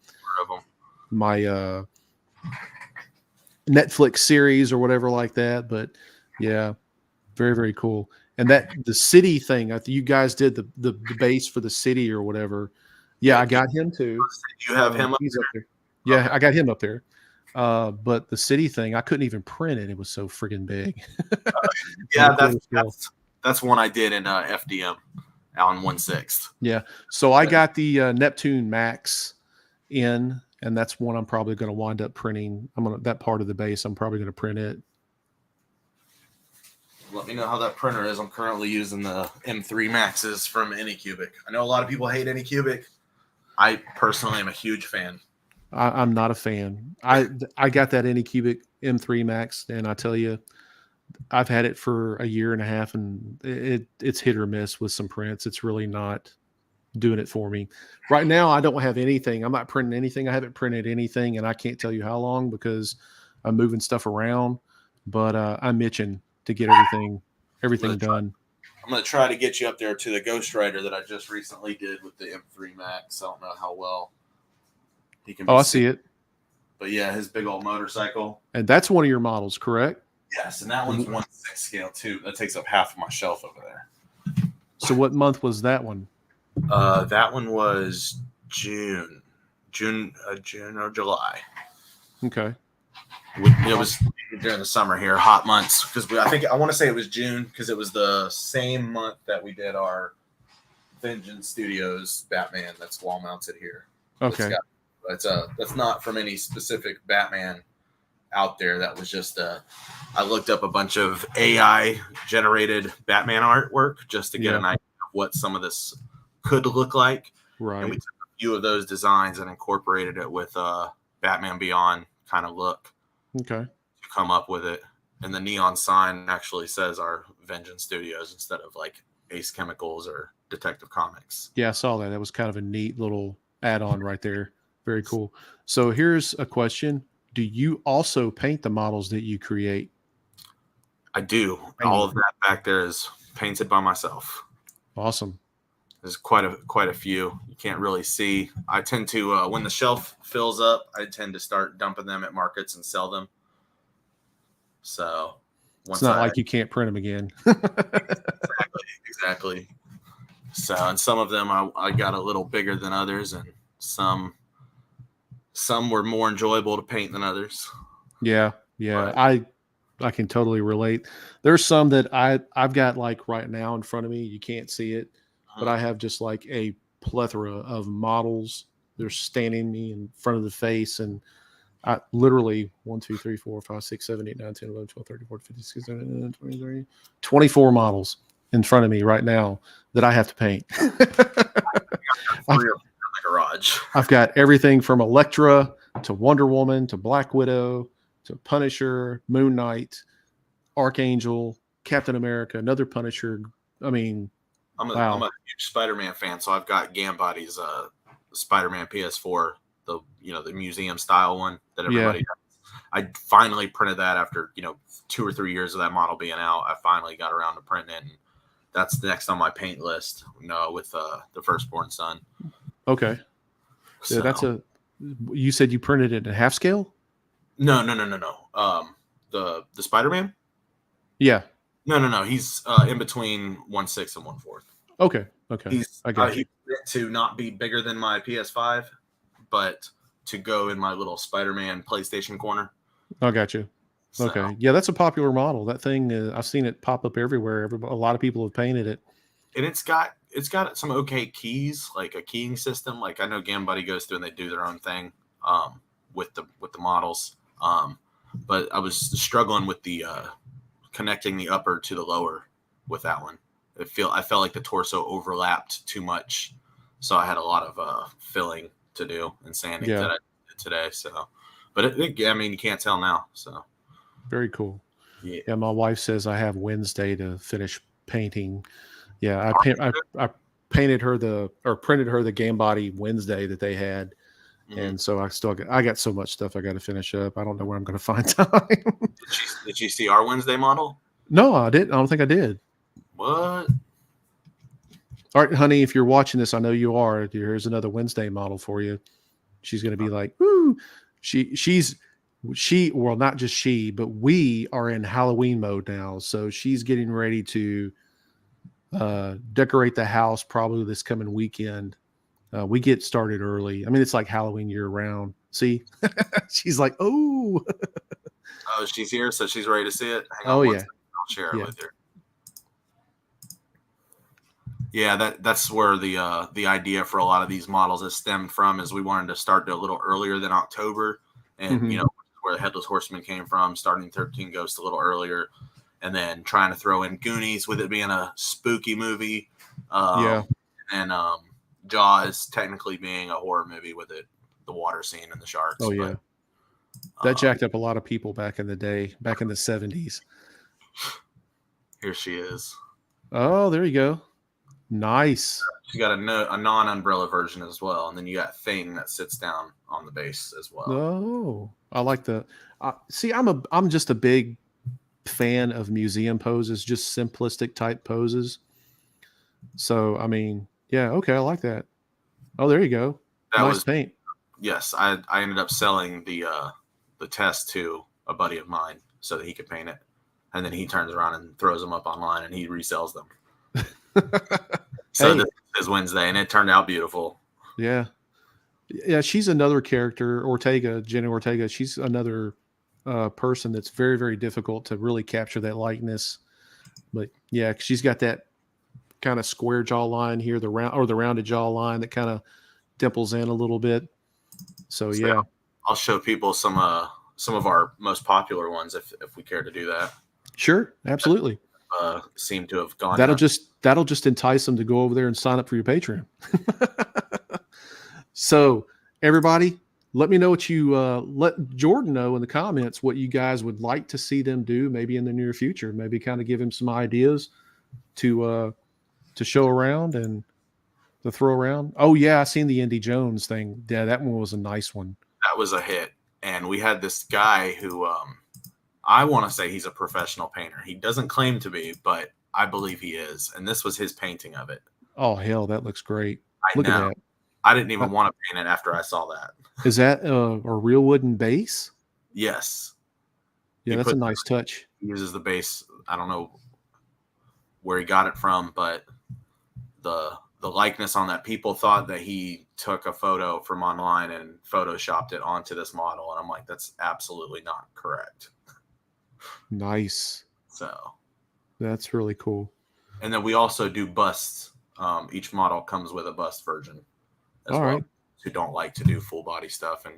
Netflix series or whatever like that. But yeah, very, very cool. And the city thing, you guys did the base for the city or whatever. Yeah, I got him too. You have him up He's there? up there. Yeah, Okay. I got him up there. But the city thing, I couldn't even print it. It was so friggin' big. Yeah, that's one I did in FDM on 1/6. Yeah. So I got the Neptune Max in, and that's one I'm probably going to wind up printing. That part of the base, I'm probably going to print it. Let me know how that printer is. I'm currently using the M3 Maxes from Anycubic. I know a lot of people hate Anycubic. I personally am a huge fan. I'm not a fan. I got that Anycubic M3 Max, and I tell you, I've had it for a year and a half, and it's hit or miss with some prints. It's really not doing it for me. Right now, I don't have anything. I'm not printing anything. I haven't printed anything, and I can't tell you how long because I'm moving stuff around. But I'm itching to get everything done. I'm going to try to get you up there to the Ghost Rider that I just recently did with the M3 Max. I don't know how well he can be Oh, I seen. see it. But yeah, his big old motorcycle. And that's one of your models, correct? Yes, and that one's 1/6 scale too. That takes up half of my shelf over there. So what month was that one? That one was June or July. Okay. It was during the summer here, hot months, because I want to say it was June because it was the same month that we did our Vengeance Studios Batman that's wall mounted here. Okay. That's not from any specific Batman out there. That was just I looked up a bunch of AI generated Batman artwork just to get an idea of what some of this could look like. Right. And we took a few of those designs and incorporated it with Batman Beyond kind of look. Okay. To come up with it. And the neon sign actually says our Vengeance Studios instead of like Ace Chemicals or Detective Comics. Yeah, I saw that. That was kind of a neat little add-on right there. Very cool. So here's a question. Do you also paint the models that you create? I do. All of that back there is painted by myself. Awesome. There's quite a few. You can't really see. I tend to when the shelf fills up, I tend to start dumping them at markets and sell them. So it's not like you can't print them again. Exactly. So, and some of them I got a little bigger than others, and some were more enjoyable to paint than others. Yeah. But I can totally relate. There's some that I've got like right now in front of me. You can't see it, but I have just like a plethora of models. They're standing me in front of the face, and I literally 1, 2, 3, 4, 5, 6, 7, 8, 9, 10, 11, 12, 13, 14, 15, 16, 17, 18, 19, 20, 30, 24 models in front of me right now that I have to paint. Garage. I've got everything from Elektra to Wonder Woman to Black Widow to Punisher, Moon Knight, Archangel, Captain America, another Punisher. I mean, I'm a huge Spider-Man fan, so I've got Gambody's Spider-Man PS4, the museum style one that everybody has. I finally printed that after 2 or 3 years of that model being out. I finally got around to printing it, and that's next on my paint list. With the firstborn son. Okay. So that's you said you printed it in half scale? No. The Spider-Man? Yeah. No. He's in between 1/6 and 1/4. Okay. I got you. To not be bigger than my PS5, but to go in my little Spider-Man PlayStation corner. I got you. So. Okay. Yeah, that's a popular model. That thing, I've seen it pop up everywhere. A lot of people have painted it. and it's got some okay keys, like a keying system. Like I know GameBuddy goes through and they do their own thing with the models. But I was struggling with the connecting the upper to the lower with that one. I felt like the torso overlapped too much, so I had a lot of filling to do and sanding that I did today. So, but I mean, you can't tell now. So very cool. Yeah, my wife says I have Wednesday to finish painting. Yeah, I painted her printed her the Game Body Wednesday that they had. And so I got so much stuff I got to finish up. I don't know where I'm going to find time. Did you see our Wednesday model? No, I didn't. I don't think I did. What? All right, honey, if you're watching this, I know you are. Here's another Wednesday model for you. She's going to be like, woo. Well, not just she, but we are in Halloween mode now. So she's getting ready to decorate the house probably this coming weekend. We get started early. I mean, it's like Halloween year round. See, she's like, oh, she's here, so she's ready to see it. Hang on yeah, I'll share it with her. Yeah, that's where the idea for a lot of these models has stemmed from. Is we wanted to start a little earlier than October, and you know where the Headless Horseman came from, starting 13 Ghosts a little earlier, and then trying to throw in Goonies with it being a spooky movie. And Jaws technically being a horror movie with it, the water scene and the sharks. Oh yeah, that jacked up a lot of people back in the day, back in the 70s. Here she is. Oh, there you go. Nice. She got a non-umbrella version as well, and then you got Thing that sits down on the base as well. Oh, I like the. See, I'm just a big fan of museum poses, just simplistic type poses. So I mean. Yeah, okay, I like that. Oh, there you go. Nice paint. Yes, I ended up selling the test to a buddy of mine so that he could paint it, and then he turns around and throws them up online and he resells them. So this is Wednesday, and it turned out beautiful. Yeah, she's another character, Jenny Ortega. She's another person that's very, very difficult to really capture that likeness. But yeah, she's got that kind of square jawline here, the rounded jawline that kind of dimples in a little bit. So yeah, I'll show people some of our most popular ones if we care to do that. Sure, absolutely. Seem to have gone. That'll just entice them to go over there and sign up for your Patreon. So everybody, let me know what you let Jordan know in the comments what you guys would like to see them do, maybe in the near future. Maybe kind of give him some ideas to show around and to throw around. Oh yeah, I seen the Indy Jones thing. Yeah, that one was a nice one. That was a hit. And we had this guy who I want to say he's a professional painter. He doesn't claim to be, but I believe he is. And this was his painting of it. Oh hell, that looks great. Look at that. I didn't even want to paint it after I saw that. Is that a real wooden base? Yes. Yeah, that's a nice touch. He uses the base. I don't know where he got it from, but the likeness on that, people thought that he took a photo from online and photoshopped it onto this model, and I'm like, that's absolutely not correct. Nice. So that's really cool. And then we also do busts. Each model comes with a bust version as well. Right. Who don't like to do full body stuff and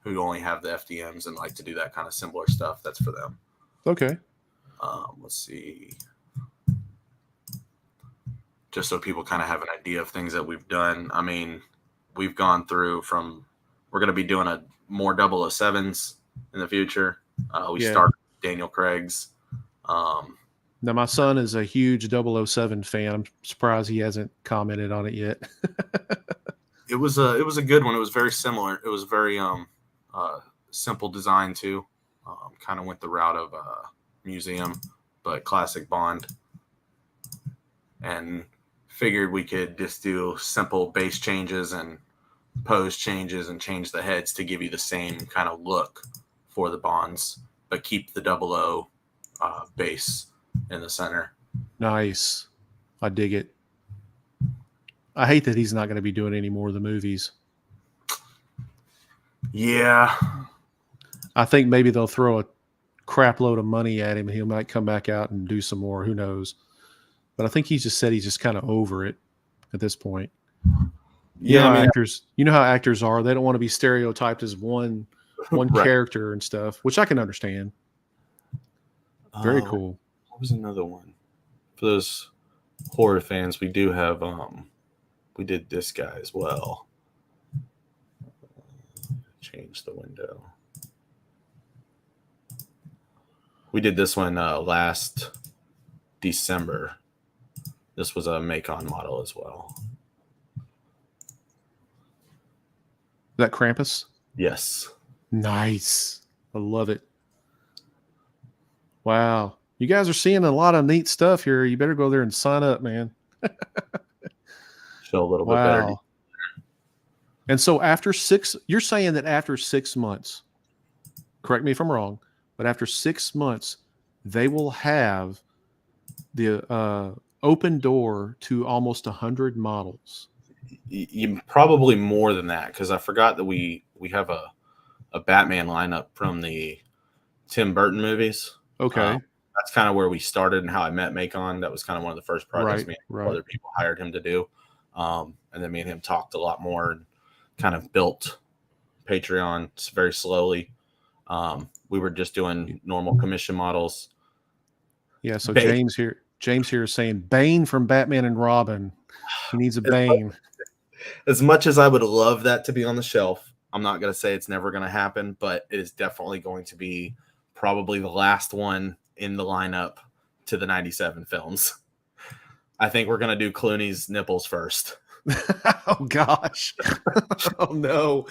who only have the FDMs and like to do that kind of simpler stuff, that's for them. Okay. Let's see. Just so people kind of have an idea of things that we've done. I mean, we've gone through we're going to be doing more 007s in the future. We started Daniel Craig's. Now, my son is a huge 007 fan. I'm surprised he hasn't commented on it yet. It was a good one. It was very similar. It was very simple design too. Kind of went the route of museum, but classic Bond. And figured we could just do simple base changes and pose changes and change the heads to give you the same kind of look for the Bonds, but keep the 00 base in the center. Nice. I dig it. I hate that he's not going to be doing any more of the movies. Yeah. I think maybe they'll throw a crap load of money at him and he might come back out and do some more. Who knows? but I think he just said he's just kind of over it at this point. Yeah, I mean, Actors, you know how actors are. They don't want to be stereotyped as one right. character and stuff, which I can understand. Very cool. What was another one? For those horror fans, we do have we did this guy as well. Change the window. We did this one last December. This was a Macon model as well. Is that Krampus? Yes. Nice. I love it. Wow. You guys are seeing a lot of neat stuff here. You better go there and sign up, man. Show a little bit better. And so you're saying that after 6 months, correct me if I'm wrong, but after 6 months, they will have the open door to almost 100 models. You probably more than that, because I forgot that we have a Batman lineup from the Tim Burton movies. Okay. That's kind of where we started and how I met Macon. That was kind of one of the first projects other people hired him to do. And then me and him talked a lot more and kind of built Patreon very slowly. We were just doing normal commission models. Yeah. So James here is saying Bane from Batman and Robin. He needs a Bane. As much as I would love that to be on the shelf, I'm not going to say it's never going to happen, but it is definitely going to be probably the last one in the lineup to the 97 films. I think we're going to do Clooney's nipples first. Oh, gosh. Oh, no.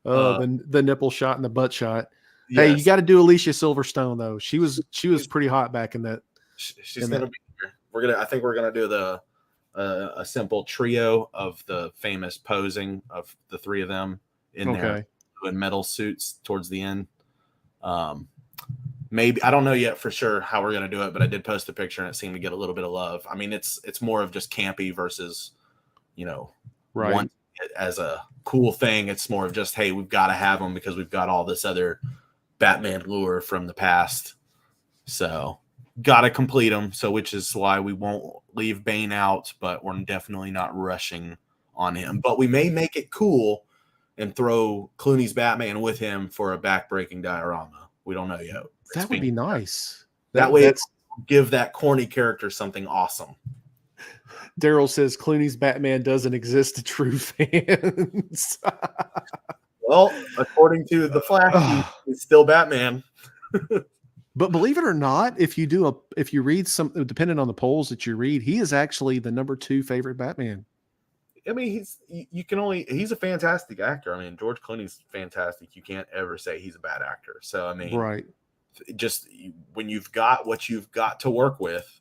The nipple shot and the butt shot. Yes. Hey, you got to do Alicia Silverstone, though. She was pretty hot back in that. She's going to be here. I think we're going to do a simple trio of the famous posing of the three of them in there in metal suits towards the end. Maybe I don't know yet for sure how we're going to do it, but I did post a picture and it seemed to get a little bit of love. I mean, it's more of just campy versus, one as a cool thing. It's more of just, hey, we've got to have them because we've got all this other Batman lure from the past. So got to complete them. So which is why we won't leave Bane out, but we're definitely not rushing on him. But we may make it cool and throw Clooney's Batman with him for a back-breaking diorama. We don't know yet. That would be nice. That way, give that corny character something awesome. Daryl says Clooney's Batman doesn't exist to true fans. Well, according to the Flash, he's still Batman. But believe it or not, if you read some, depending on the polls that you read, he is actually the number 2 favorite Batman. I mean, he's a fantastic actor. I mean, George Clooney's fantastic. You can't ever say he's a bad actor. So, I mean, right. Just when you've got what you've got to work with,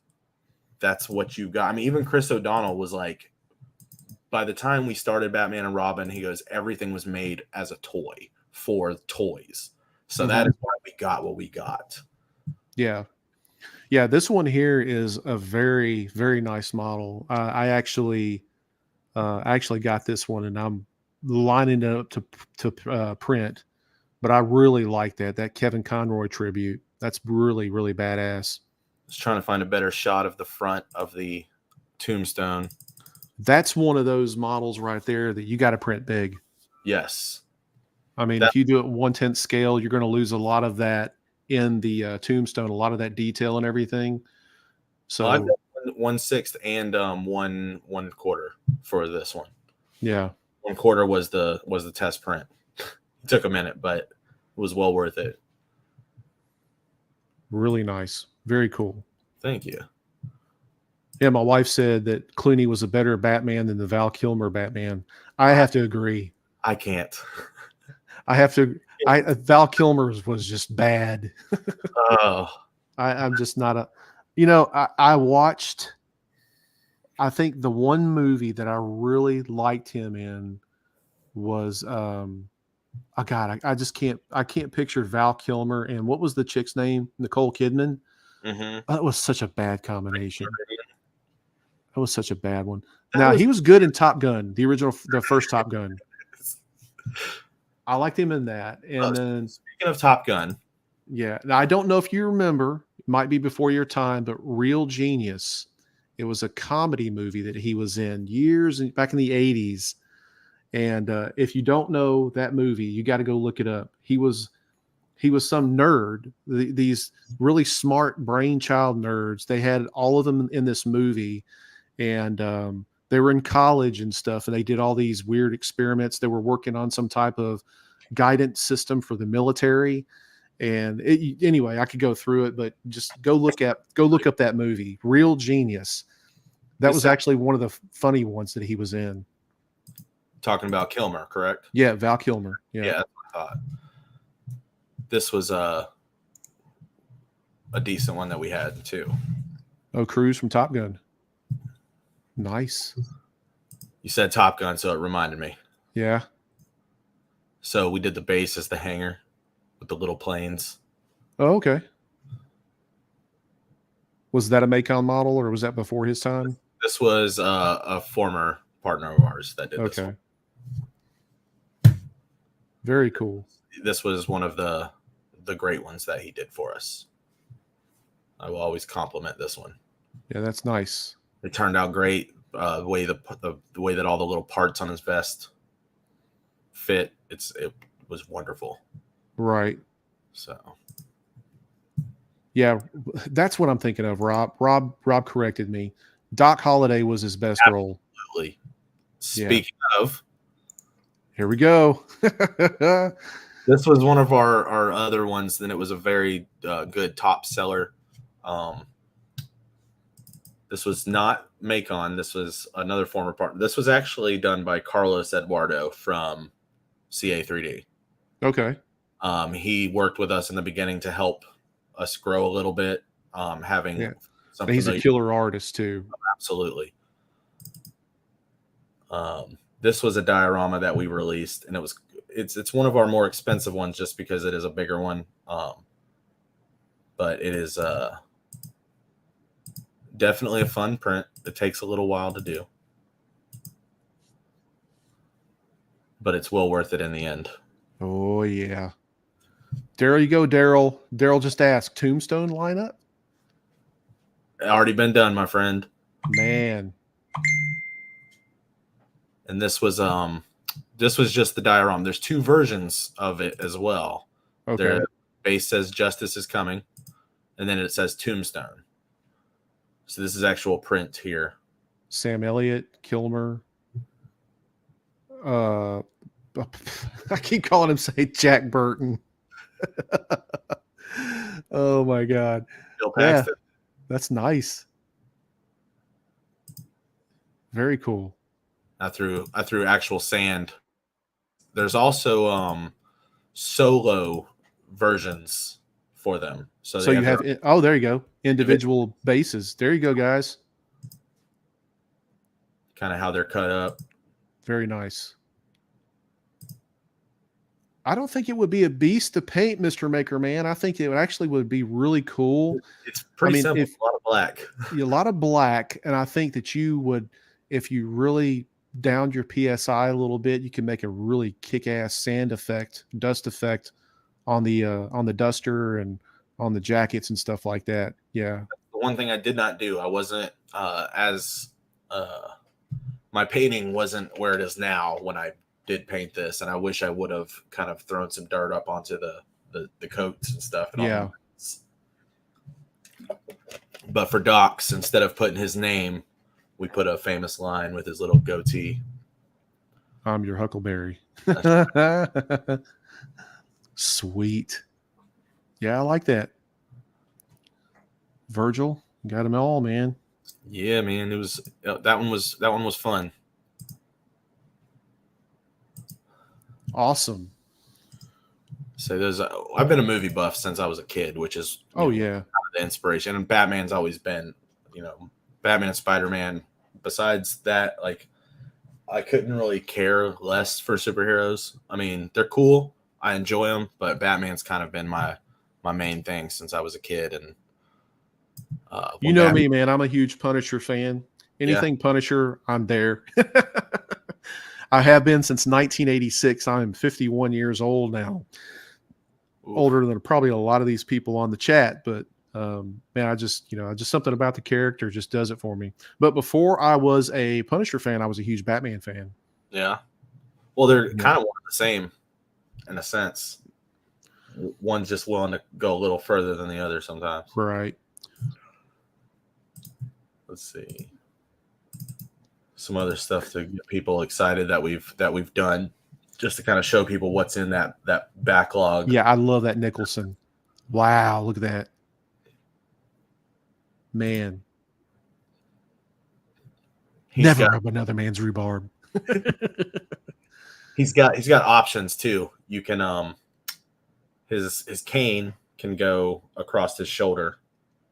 that's what you've got. I mean, even Chris O'Donnell was like, by the time we started Batman and Robin, he goes, everything was made as a toy for toys. So that is why we got what we got. Yeah. Yeah. This one here is a very, very nice model. I actually got this one and I'm lining it up to print, but I really like that Kevin Conroy tribute. That's really, really badass. I was trying to find a better shot of the front of the tombstone. That's one of those models right there that you got to print big. Yes. I mean, if you do it 1/10 scale, you're going to lose a lot of that in the tombstone, a lot of that detail and everything. So I've got 1/6 and 1/4 for this one. Yeah. 1/4 was the test print. It took a minute, but it was well worth it. Really nice. Very cool. Thank you. Yeah, my wife said that Clooney was a better Batman than the Val Kilmer Batman. I have to agree. I can't. Val Kilmer's was just bad. Oh. I'm just not a, I watched, I think the one movie that I really liked him in was, I just can't picture Val Kilmer and what was the chick's name? Nicole Kidman. Mm-hmm. That was such a bad combination. That was such a bad one. Now he was good in Top Gun, the first Top Gun. I liked him in that. And then speaking of Top Gun, yeah. Now I don't know if you remember might be before your time, but Real Genius. It was a comedy movie that he was in back in the 80s. And if you don't know that movie, you got to go look it up. He was some nerd. These really smart brainchild nerds. They had all of them in this movie, and they were in college and stuff, and they did all these weird experiments. They were working on some type of guidance system for the military. And anyway, I could go through it, but just go look up that movie, Real Genius. That was actually one of the funny ones that he was in. Talking about Kilmer, correct? Yeah, Val Kilmer. Yeah, that's what I thought. This was a decent one that we had too. Oh, Cruise from Top Gun. Nice. You said Top Gun, so it reminded me. Yeah. So we did the base as the hangar with the little planes. Oh, okay. Was that a Macon model, or was that before his time? This was a former partner of ours that did this. Okay. Very cool. This was one of the great ones that he did for us. I will always compliment this one. Yeah, that's nice. It turned out great. The way that all the little parts on his vest fit, it was wonderful. Right. So. Yeah, that's what I'm thinking of. Rob corrected me. Doc Holliday was his best role. Absolutely. Speaking of, here we go. This was one of our other ones. Then it was a very good top seller. This was not Macon. This was another former partner. This was actually done by Carlos Eduardo from CA3D. Okay. He worked with us in the beginning to help us grow a little bit. Something. He's a killer artist too. Absolutely. This was a diorama that we released, and it's one of our more expensive ones just because it is a bigger one. But it is definitely a fun print. It takes a little while to do, but it's well worth it in the end. Oh yeah. Daryl, you go, Daryl. Daryl just asked, Tombstone lineup? Already been done, my friend. Man. And this was just the diorama. There's two versions of it as well. Okay. Their base says Justice is Coming, and then it says Tombstone. So this is actual print here. Sam Elliott, Kilmer. I keep calling him Jack Burton. Oh my God. Bill Paxton. Yeah, that's nice. Very cool. I threw actual sand. There's also solo versions for them. So you have there you go. Individual bases. There you go, guys. Kind of how they're cut up. Very nice. I don't think it would be a beast to paint, Mr. Maker Man. I think it actually would be really cool. It's pretty simple. A lot of black. A lot of black, and I think that you would, if you really downed your PSI a little bit, you can make a really kick-ass sand effect, dust effect on the duster and on the jackets and stuff like that. Yeah. The one thing I did not do, I wasn't my painting wasn't where it is now when I did paint this, and I wish I would have kind of thrown some dirt up onto the coats and stuff. And yeah. But for Doc's, instead of putting his name, we put a famous line with his little goatee. I'm your Huckleberry. Sweet. Yeah, I like that. Virgil, got them all, man. Yeah, man. It was that one was fun. Awesome. So I've been a movie buff since I was a kid, which is yeah, the inspiration. And Batman's always been, Batman and Spider-Man. Besides that, like, I couldn't really care less for superheroes. I mean, they're cool. I enjoy them, but Batman's kind of been my main thing since I was a kid. And me, man. I'm a huge Punisher fan. Anything Punisher, I'm there. I have been since 1986. I'm 51 years old now. Oof. Older than probably a lot of these people on the chat, but Man, I just something about the character just does it for me. But before I was a Punisher fan, I was a huge Batman fan. Yeah. Well, they're Yeah. kind of one and the same in a sense. One's just willing to go a little further than the other sometimes. Right. Let's see. Some other stuff to get people excited that we've done, just to kind of show people what's in that backlog. Yeah, I love that Nicholson. Wow, look at that. Man. Never rub another man's rhubarb. He's got options too. You can his cane can go across his shoulder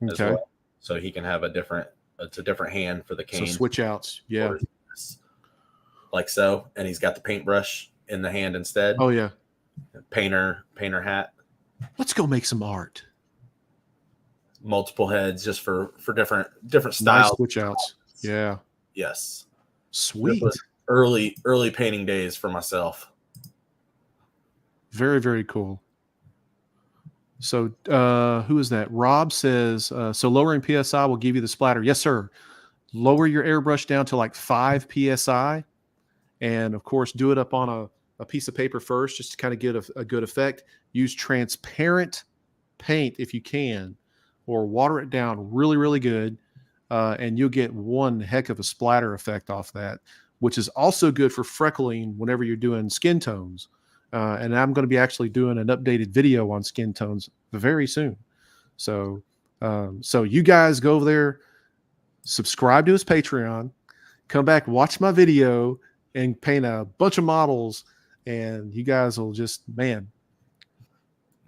as well. So he can have a different hand for the cane. So switch outs. Yeah. Like so. And he's got the paintbrush in the hand instead. Oh yeah. Painter hat. Let's go make some art. Multiple heads just for different styles. Nice switch outs. Yeah. Yes. Sweet. Early painting days for myself. Very, very cool. So who is that? Rob says, so lowering PSI will give you the splatter. Yes, sir. Lower your airbrush down to like 5 PSI. And of course, do it up on a piece of paper first, just to kind of get a good effect. Use transparent paint if you can, or water it down really, really good. And you'll get one heck of a splatter effect off that, which is also good for freckling whenever you're doing skin tones. And I'm going to be actually doing an updated video on skin tones very soon. So you guys go over there, subscribe to his Patreon, come back, watch my video, and paint a bunch of models, and you guys will just, man,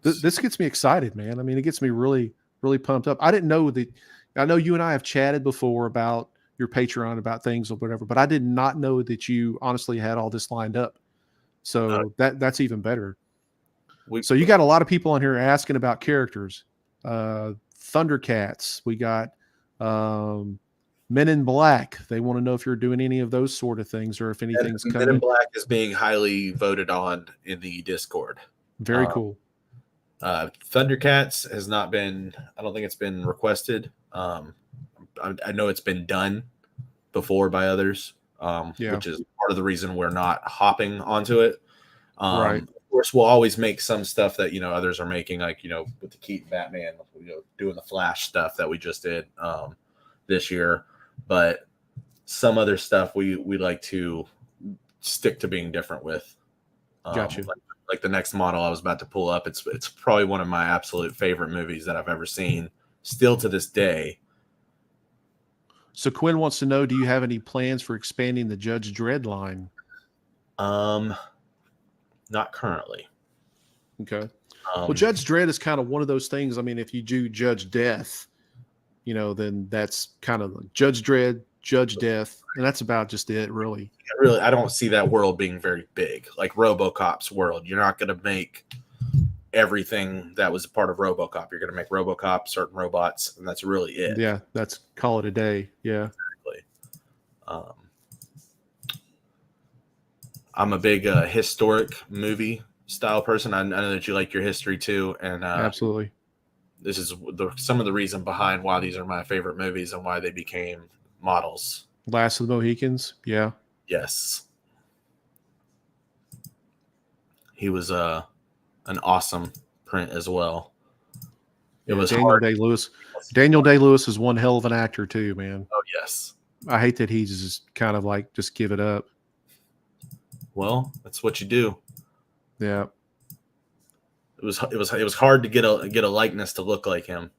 this gets me excited, man. I mean, it gets me really, really pumped up. I didn't know that. I know you and I have chatted before about your Patreon, about things or whatever, but I did not know that you honestly had all this lined up. So that's even better. So you got a lot of people on here asking about characters. Thundercats. We got Men in Black. They want to know if you're doing any of those sort of things, or if anything's coming. Men in Black is being highly voted on in the Discord. Very cool. Thundercats has not been. I don't think it's been requested. I know it's been done before by others, which is part of the reason we're not hopping onto it. Right. Of course, we'll always make some stuff that others are making, like with the Keaton Batman, doing the Flash stuff that we just did this year. But some other stuff we like to stick to being different with. Gotcha. Like the next model I was about to pull up, it's probably one of my absolute favorite movies that I've ever seen, still to this day. So Quinn wants to know, do you have any plans for expanding the Judge Dredd line? Not currently. Okay. Well, Judge Dredd is kind of one of those things. I mean, if you do Judge Death, then that's kind of Judge Dredd, Judge Death, and that's about just it, really. I don't see that world being very big, like RoboCop's world. You're not going to make everything that was a part of RoboCop. You're going to make RoboCop, certain robots, and that's really it. Yeah, that's call it a day. Yeah. Exactly. I'm a big historic movie style person. I know that you like your history too, and absolutely. This is some of the reason behind why these are my favorite movies and why they became models. Last of the Mohicans. Yeah. Yes. He was an awesome print as well. It was Daniel Day-Lewis. Daniel Day-Lewis is one hell of an actor too, man. Oh yes. I hate that he's just kind of like just give it up. Well, that's what you do. Yeah. It was hard to get a likeness to look like him.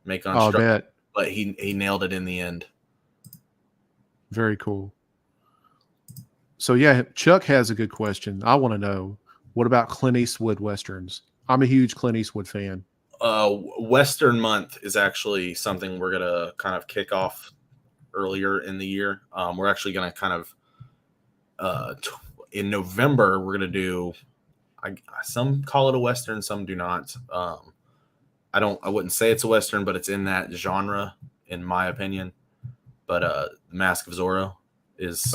Make on I bet. But he nailed it in the end. Very cool. So yeah, Chuck has a good question. I want to know, what about Clint Eastwood westerns? I'm a huge Clint Eastwood fan. Western month is actually something we're gonna kind of kick off earlier in the year. We're actually gonna kind of in November we're gonna do. Some call it a western, some do not. I wouldn't say it's a western, but it's in that genre, in my opinion. But Mask of Zorro is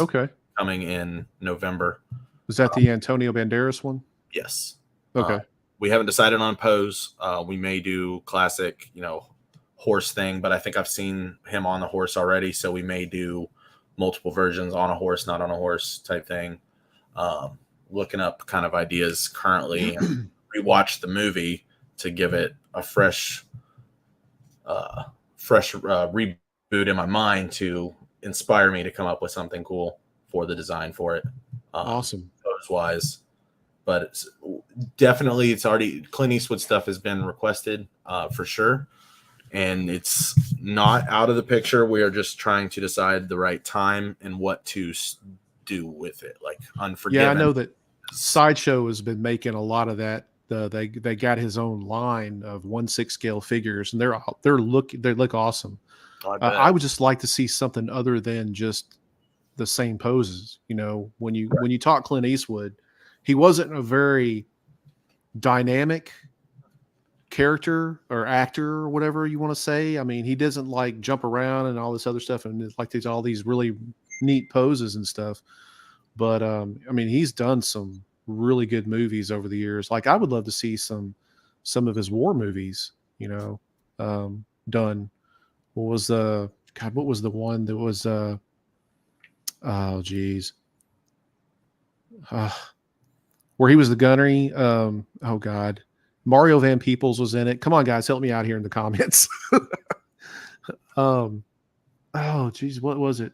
coming in November. Is that the Antonio Banderas one? Yes. Okay. We haven't decided on pose. We may do classic, horse thing, but I think I've seen him on the horse already, so we may do multiple versions on a horse, not on a horse type thing. Looking up kind of ideas currently, and rewatch the movie to give it a fresh reboot in my mind to inspire me to come up with something cool for the design for it. Awesome. Pose wise, but it's definitely, it's already, Clint Eastwood stuff has been requested for sure, and it's not out of the picture. We are just trying to decide the right time and what to do with it. Like Unforgiven. Yeah, I know that Sideshow has been making a lot of that. They got his own line of 1/6 scale figures, and they look awesome. I would just like to see something other than just the same poses. You know, when you talk Clint Eastwood, he wasn't a very dynamic character or actor or whatever you want to say. I mean, he doesn't like jump around and all this other stuff, and it's like there's all these really neat poses and stuff. But I mean, he's done some really good movies over the years. Like, I would love to see some of his war movies, you know, done. What was the one that was oh geez, where he was the gunnery? Oh God, Mario Van Peebles was in it. Come on, guys, help me out here in the comments. Oh geez, what was it?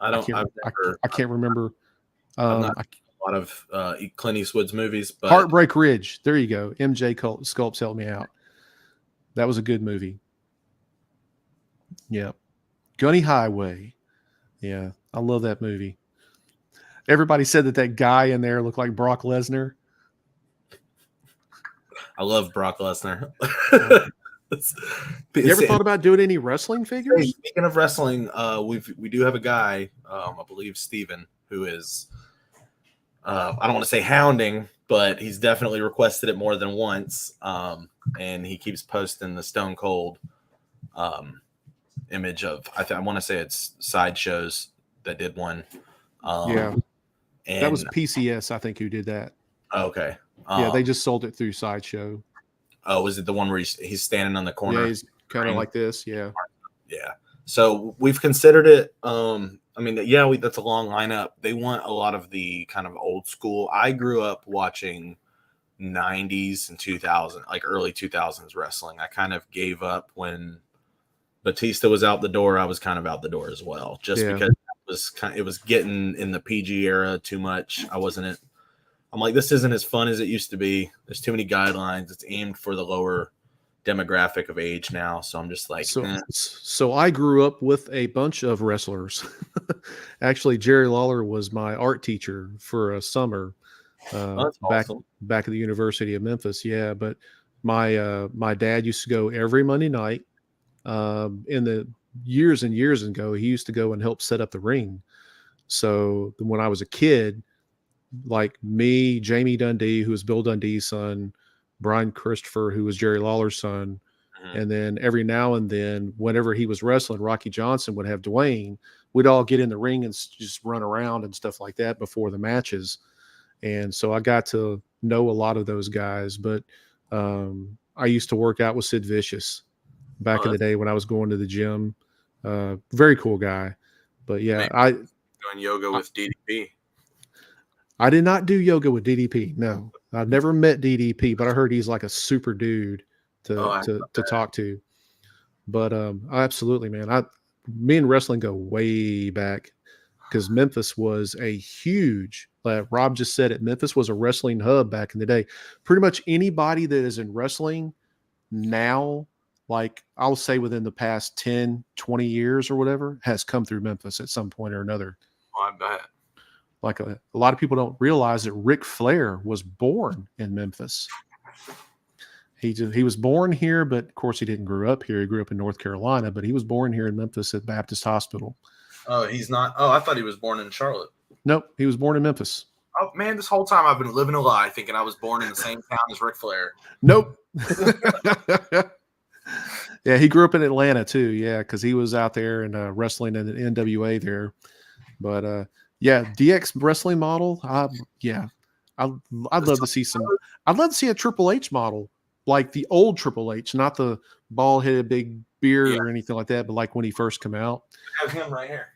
I can't remember. A lot of Clint Eastwood's movies, but Heartbreak Ridge. There you go. MJ Sculpts helped me out. That was a good movie. Yeah. Gunny Highway. Yeah, I love that movie. Everybody said that guy in there looked like Brock Lesnar. I love Brock Lesnar. You ever thought about doing any wrestling figures? Hey, speaking of wrestling, we do have a guy, I believe Steven, who is I don't want to say hounding, but he's definitely requested it more than once. And he keeps posting the Stone Cold image of, I want to say it's Sideshows that did one. Yeah. And that was PCS, I think, who did that. Okay. Yeah, they just sold it through Sideshow. Oh, was it the one where he's standing on the corner? Yeah, he's kind of like this. Yeah. Yeah. So we've considered it. I mean, yeah, that's a long lineup. They want a lot of the kind of old school. I grew up watching 90s and 2000, like early 2000s wrestling. I kind of gave up when Batista was out the door. I was kind of out the door as well, just because it was getting in the PG era too much. I'm like, this isn't as fun as it used to be. There's too many guidelines. It's aimed for the lower demographic of age now. So I'm just like, So I grew up with a bunch of wrestlers. Actually, Jerry Lawler was my art teacher for a summer back at the University of Memphis. Yeah, but my dad used to go every Monday night. In the years and years ago, he used to go and help set up the ring. So when I was a kid, like me, Jamie Dundee, who was Bill Dundee's son, Brian Christopher, who was Jerry Lawler's son, and then every now and then, whenever he was wrestling, Rocky Johnson would have Dwayne. We'd all get in the ring and just run around and stuff like that before the matches. And so I got to know a lot of those guys. But I used to work out with Sid Vicious back in the day when I was going to the gym. Very cool guy. But yeah, doing yoga with DDP. I did not do yoga with DDP. No, I've never met DDP, but I heard he's like a super dude to talk to. But absolutely, man. Me and wrestling go way back because Memphis was a huge, like Rob just said it, Memphis was a wrestling hub back in the day. Pretty much anybody that is in wrestling now, like I'll say within the past 10, 20 years or whatever, has come through Memphis at some point or another. Oh, I bet. Like a lot of people don't realize that Ric Flair was born in Memphis. He was born here, but of course he didn't grow up here. He grew up in North Carolina, but he was born here in Memphis at Baptist Hospital. Oh, he's not. Oh, I thought he was born in Charlotte. Nope, he was born in Memphis. Oh man, this whole time I've been living a lie, thinking I was born in the same town as Ric Flair. Nope. Yeah, he grew up in Atlanta too. Yeah, because he was out there and wrestling in the NWA there. But yeah, DX wrestling model. I'd love to see some. I'd love to see a Triple H model like the old Triple H, not the bald headed big beard Yeah. or anything like that, but like when he first came out. I have him right here.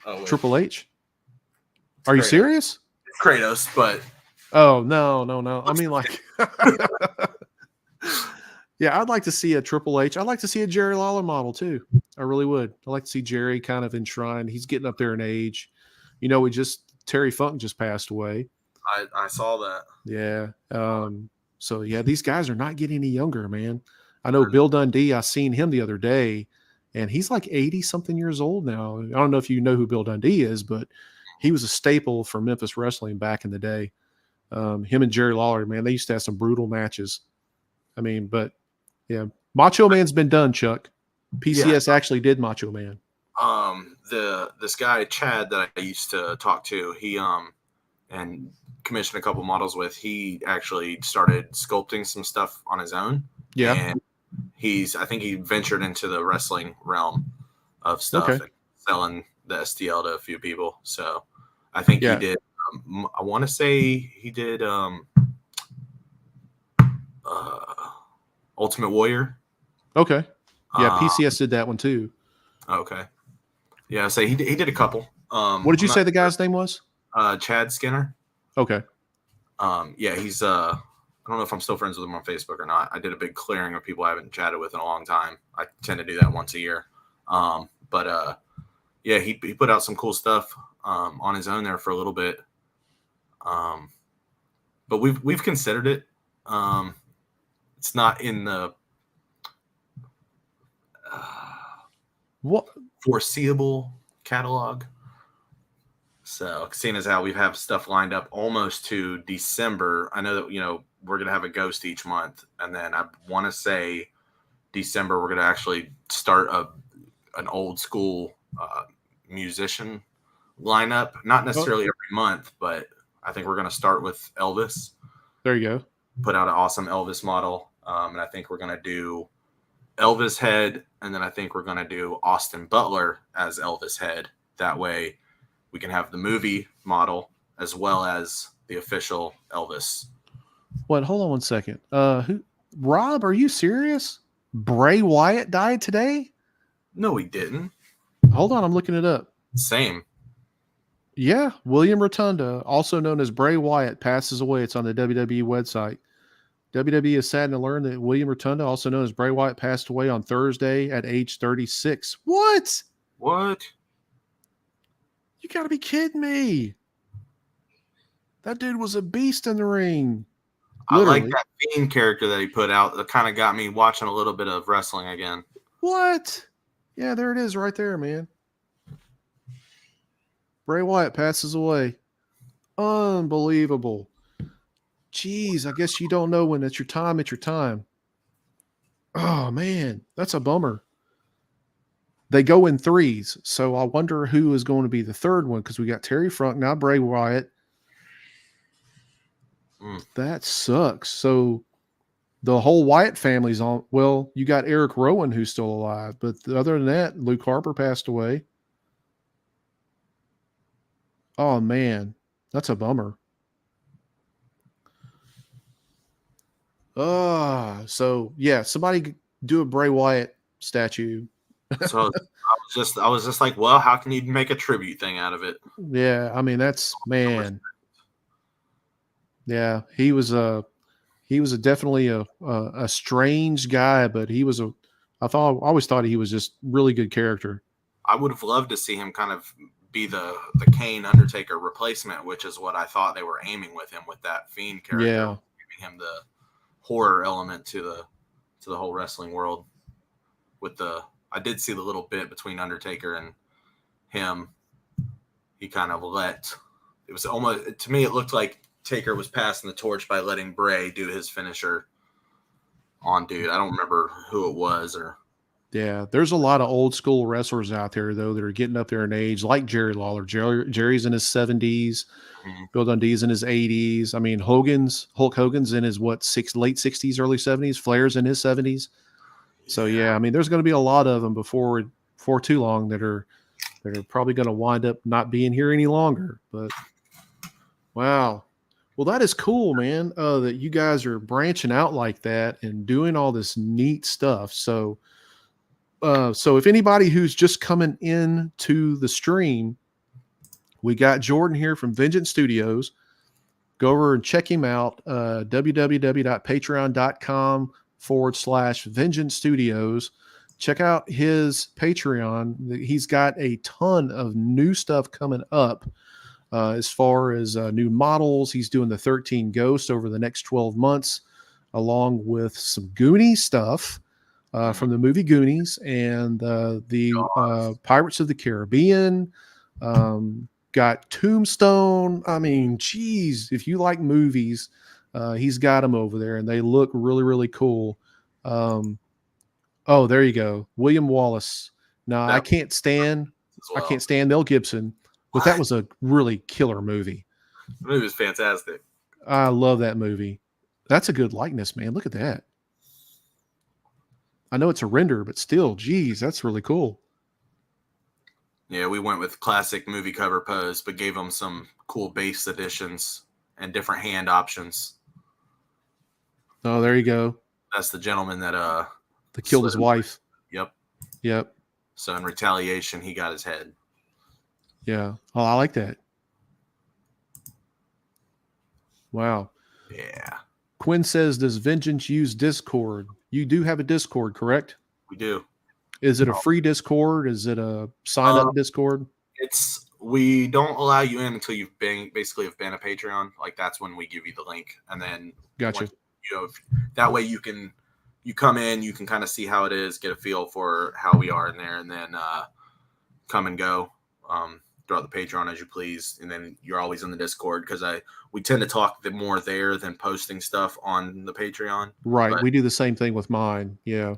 Oh, wait. Triple H? Are you Kratos. serious? It's Kratos, but Oh, no. I mean, like, yeah, I'd like to see a Triple H. I'd like to see a Jerry Lawler model too. I really would. I'd like to see Jerry kind of enshrined. He's getting up there in age. Terry Funk just passed away. I saw that. Yeah. So yeah, these guys are not getting any younger, man. I know Bill Dundee, I seen him the other day, and he's like 80 something years old now. I don't know if you know who Bill Dundee is, but he was a staple for Memphis wrestling back in the day. Him and Jerry Lawler, man, they used to have some brutal matches. I mean, but yeah, Macho Man's been done, Chuck. PCS actually did Macho Man. This guy Chad that I used to talk to, he and commissioned a couple models with, he actually started sculpting some stuff on his own. Yeah. And I think he ventured into the wrestling realm of stuff and selling the STL to a few people. So I think he did, I want to say he did Ultimate Warrior. Okay. Yeah, PCS did that one too. Okay. Yeah, so he did a couple. What did you say the guy's name was? Chad Skinner. Okay. Yeah, he's I don't know if I'm still friends with him on Facebook or not. I did a big clearing of people I haven't chatted with in a long time. I tend to do that once a year. But yeah, he put out some cool stuff on his own there for a little bit. But we've considered it. It's not in the what foreseeable catalog. So seeing as how we have stuff lined up almost to December, I know that, we're going to have a ghost each month. And then I want to say December, we're going to actually start an old school musician lineup. Not necessarily every month, but I think we're going to start with Elvis. There you go. Put out an awesome Elvis model. And I think we're going to do Elvis head. And then I think we're going to do Austin Butler as Elvis head. That way we can have the movie model as well as the official Elvis. What? Hold on one second. Rob, are you serious? Bray Wyatt died today? No, he didn't. Hold on, I'm looking it up. Same. Yeah, William Rotunda, also known as Bray Wyatt, passes away. It's on the WWE website. WWE is saddened to learn that William Rotunda, also known as Bray Wyatt, passed away on Thursday at age 36. What? You got to be kidding me. That dude was a beast in the ring. Literally. I like that Fiend character that he put out. That kind of got me watching a little bit of wrestling again. What? Yeah, there it is right there, man. Bray Wyatt passes away. Unbelievable. Jeez, I guess you don't know when it's your time. It's your time. Oh, man. That's a bummer. They go in threes, so I wonder who is going to be the third one, because we got Terry Funk, now Bray Wyatt. That sucks. So the whole Wyatt family's on. Well, you got Eric Rowan, who's still alive, but other than that, Luke Harper passed away. Oh, man. That's a bummer. So yeah, somebody do a Bray Wyatt statue. So I was just like, well, how can you make a tribute thing out of it? Yeah, I mean that's man. Yeah, he was definitely a strange guy, but I always thought he was just really good character. I would have loved to see him kind of be the Kane Undertaker replacement, which is what I thought they were aiming with him with that Fiend character, giving him the horror element to the whole wrestling world. I did see the little bit between Undertaker and him. He kind of it was almost, to me, it looked like Taker was passing the torch by letting Bray do his finisher on dude. I don't remember who it was Yeah, there's a lot of old school wrestlers out there though that are getting up there in age, like Jerry Lawler. Jerry's in his 70s. Mm-hmm. Bill Dundee's in his 80s. I mean, Hulk Hogan's in his late 60s, early 70s. Flair's in his 70s. So yeah, I mean, there's going to be a lot of them before too long that are probably going to wind up not being here any longer. But wow, Well, that is cool, man. That you guys are branching out like that and doing all this neat stuff. So if anybody who's just coming in to the stream, we got Jordan here from Vengeance Studios. Go over and check him out. www.patreon.com/Vengeance Studios. Check out his Patreon. He's got a ton of new stuff coming up. As far as new models, he's doing the 13 Ghosts over the next 12 months, along with some Goonies stuff from the movie Goonies and the Pirates of the Caribbean. Got Tombstone. I mean, geez, if you like movies, he's got them over there, and they look really, really cool. Oh, there you go, William Wallace. Now, I can't stand Mel Gibson. But that was a really killer movie. The movie was fantastic. I love that movie. That's a good likeness, man. Look at that. I know it's a render, but still, geez, that's really cool. Yeah, we went with classic movie cover pose, but gave them some cool base additions and different hand options. Oh, there you go. That's the gentleman that killed his wife. Yep. So in retaliation, he got his head. Yeah. Oh, I like that. Wow. Yeah. Quinn says, does Vengeance use Discord? You do have a Discord, correct? We do. Is it a free Discord? Is it a sign up Discord? We don't allow you in until you've been a Patreon. Like that's when we give you the link, and then gotcha. That way you come in, you can kind of see how it is, get a feel for how we are in there, and then come and go. Throughout the Patreon as you please, and then you're always in the Discord because we tend to talk more there than posting stuff on the Patreon. Right, but we do the same thing with mine. Yeah,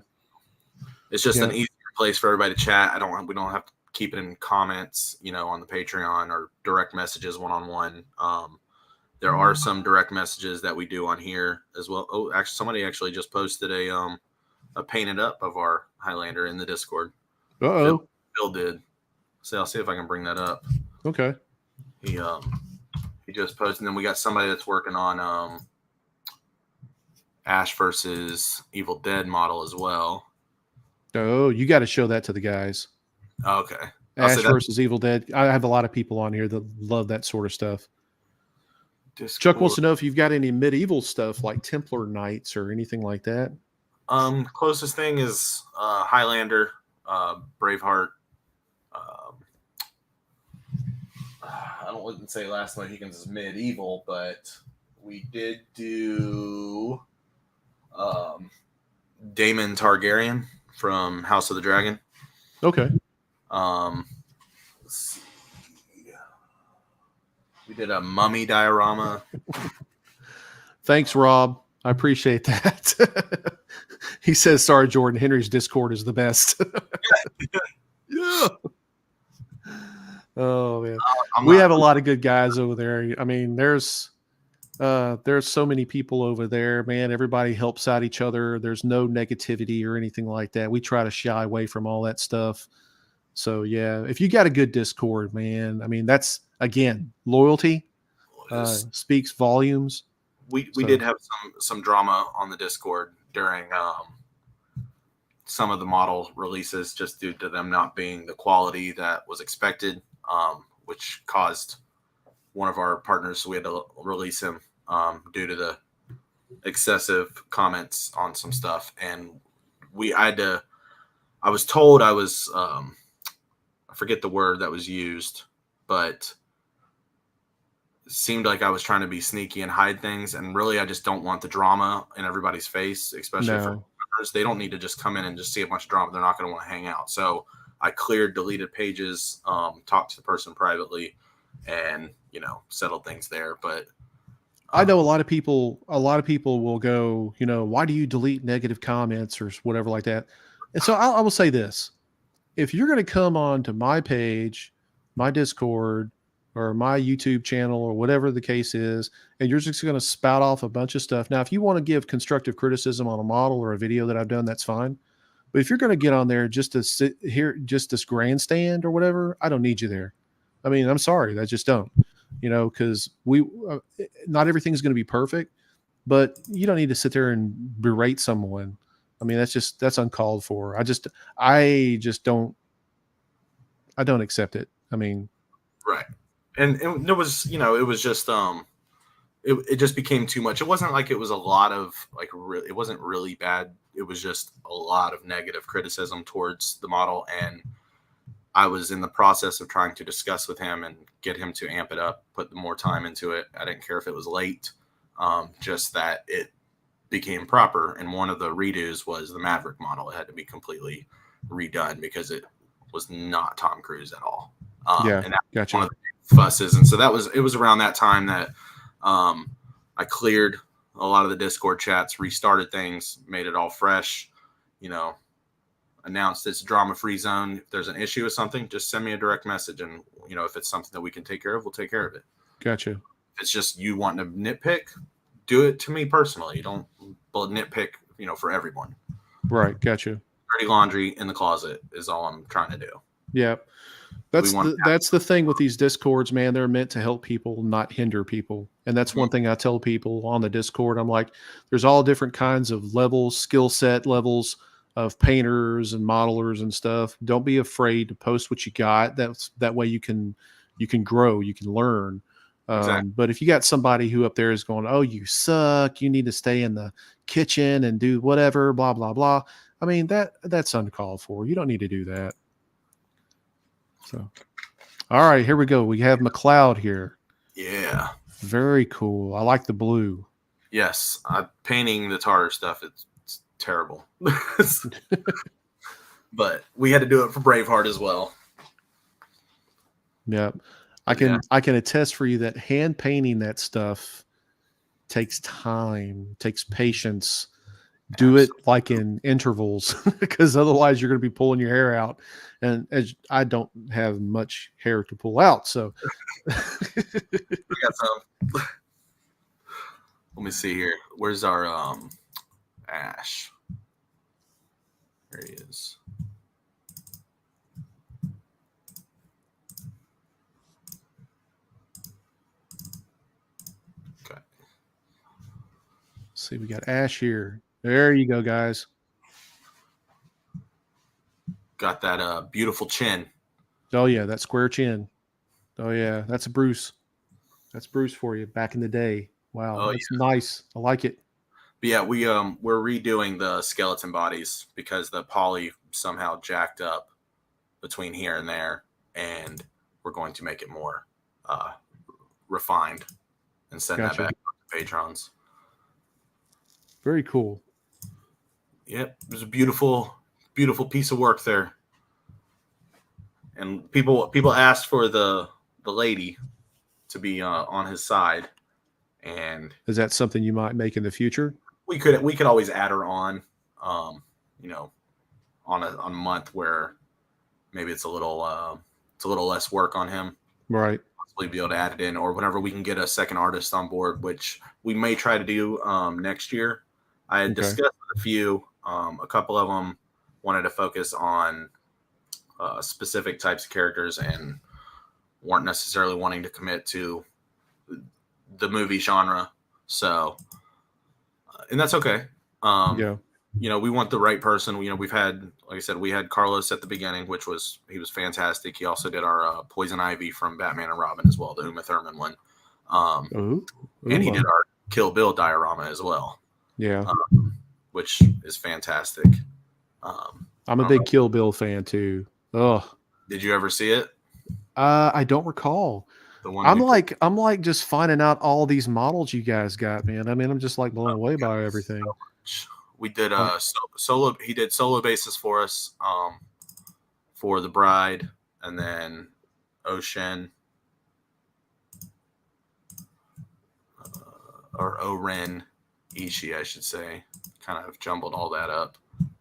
it's just an easier place for everybody to chat. We don't have to keep it in comments, on the Patreon or direct messages one-on-one. There are some direct messages that we do on here as well. Oh, actually, somebody actually just posted a painted up of our Highlander in the Discord. Uh-oh. Bill did. So I'll see if I can bring that up. Okay. He just posted, and then we got somebody that's working on Ash versus Evil Dead model as well. Oh, you got to show that to the guys. Okay. Ash versus Evil Dead. I have a lot of people on here that love that sort of stuff. Discord. Chuck wants to know if you've got any medieval stuff like Templar Knights or anything like that. Closest thing is Highlander, Braveheart. I wouldn't say Last Mohicans is medieval, but we did do Daemon Targaryen from House of the Dragon. Okay. Let's see. We did a mummy diorama. Thanks, Rob. I appreciate that. He says, sorry, Jordan, Henry's Discord is the best. Yeah. Oh man, we have a lot of good guys over there. I mean, there's so many people over there, man. Everybody helps out each other. There's no negativity or anything like that. We try to shy away from all that stuff. So yeah, if you got a good Discord, man, I mean, that's again, loyalty speaks volumes. We did have some drama on the Discord during some of the model releases, just due to them not being the quality that was expected. Which caused one of our partners, we had to release him due to the excessive comments on some stuff. And I was told I forget the word that was used, but it seemed like I was trying to be sneaky and hide things. And really, I just don't want the drama in everybody's face, especially for members. They don't need to just come in and just see a bunch of drama. They're not going to want to hang out. So I cleared deleted pages, talked to the person privately, and settled things there. But I know a lot of people will go, why do you delete negative comments or whatever like that? And so I will say this: if you're going to come on to my page, my Discord, or my YouTube channel, or whatever the case is, and you're just going to spout off a bunch of stuff. Now, if you want to give constructive criticism on a model or a video that I've done, that's fine. But if you're going to get on there just to sit here, just this grandstand or whatever, I don't need you there. I mean, I'm sorry, I just don't. you know, because not everything's going to be perfect, but you don't need to sit there and berate someone. I mean, that's uncalled for. I don't accept it. I mean, Right. And there was, it was just it just became too much. It wasn't like it was a lot of like it wasn't really bad. It was just a lot of negative criticism towards the model, and I was in the process of trying to discuss with him and get him to amp it up, put more time into it. I didn't care if it was late, just that it became proper. And one of the redos was the Maverick model. It had to be completely redone because it was not Tom Cruise at all. yeah, and that gotcha. one of the fusses. And so it was around that time that I cleared a lot of the Discord chats, restarted things, made it all fresh, announced it's drama-free zone. If there's an issue with something, just send me a direct message. And, if it's something that we can take care of, we'll take care of it. Gotcha. If it's just you wanting to nitpick, do it to me personally. Don't nitpick, for everyone. Right. Gotcha. Dirty laundry in the closet is all I'm trying to do. Yeah. That's the thing with these Discords, man. They're meant to help people, not hinder people. And that's one thing I tell people on the Discord. I'm like, there's all different kinds of levels, skill set levels of painters and modelers and stuff. Don't be afraid to post what you got. That way you can grow, you can learn. Exactly. But if you got somebody who up there is going, oh, you suck, you need to stay in the kitchen and do whatever, blah, blah, blah. I mean, that's uncalled for. You don't need to do that. So, all right, here we go. We have McLeod here. Yeah. Very cool. I like the blue. Yes. Painting the Tartar stuff, it's terrible. But we had to do it for Braveheart as well. Yeah. I can attest for you that hand painting that stuff takes time, takes patience. Do it like in intervals, because otherwise you're going to be pulling your hair out. And as I don't have much hair to pull out, so I got some. Let me see here. Where's our Ash? There he is. Okay. Let's see, we got Ash here. There you go, guys. Got that beautiful chin. Oh yeah, that square chin. Oh yeah, that's a Bruce. That's Bruce for you back in the day. Wow, that's nice. I like it. But yeah, we're redoing the skeleton bodies because the poly somehow jacked up between here and there, and we're going to make it more refined and send that back to patrons. Very cool. Yep, it was a beautiful, beautiful piece of work there. And people asked for the lady to be on his side. And is that something you might make in the future? We could always add her on, on a month where maybe it's a little less work on him. Right. Possibly be able to add it in, or whenever we can get a second artist on board, which we may try to do next year. I had discussed with a few. A couple of them wanted to focus on specific types of characters and weren't necessarily wanting to commit to the movie genre. So, and that's okay. Yeah. We want the right person. We've had, like I said, we had Carlos at the beginning, he was fantastic. He also did our Poison Ivy from Batman and Robin as well, the Uma Thurman one. And he did our Kill Bill diorama as well. Yeah. Which is fantastic. I'm a big Kill Bill fan too. Oh, did you ever see it? I don't recall. I'm like just finding out all these models you guys got, man. I mean, I'm just like blown away by everything. So we did solo. He did solo bases for us, for the Bride, and then Ocean, or Oren Ishii, I should say. Kind of jumbled all that up,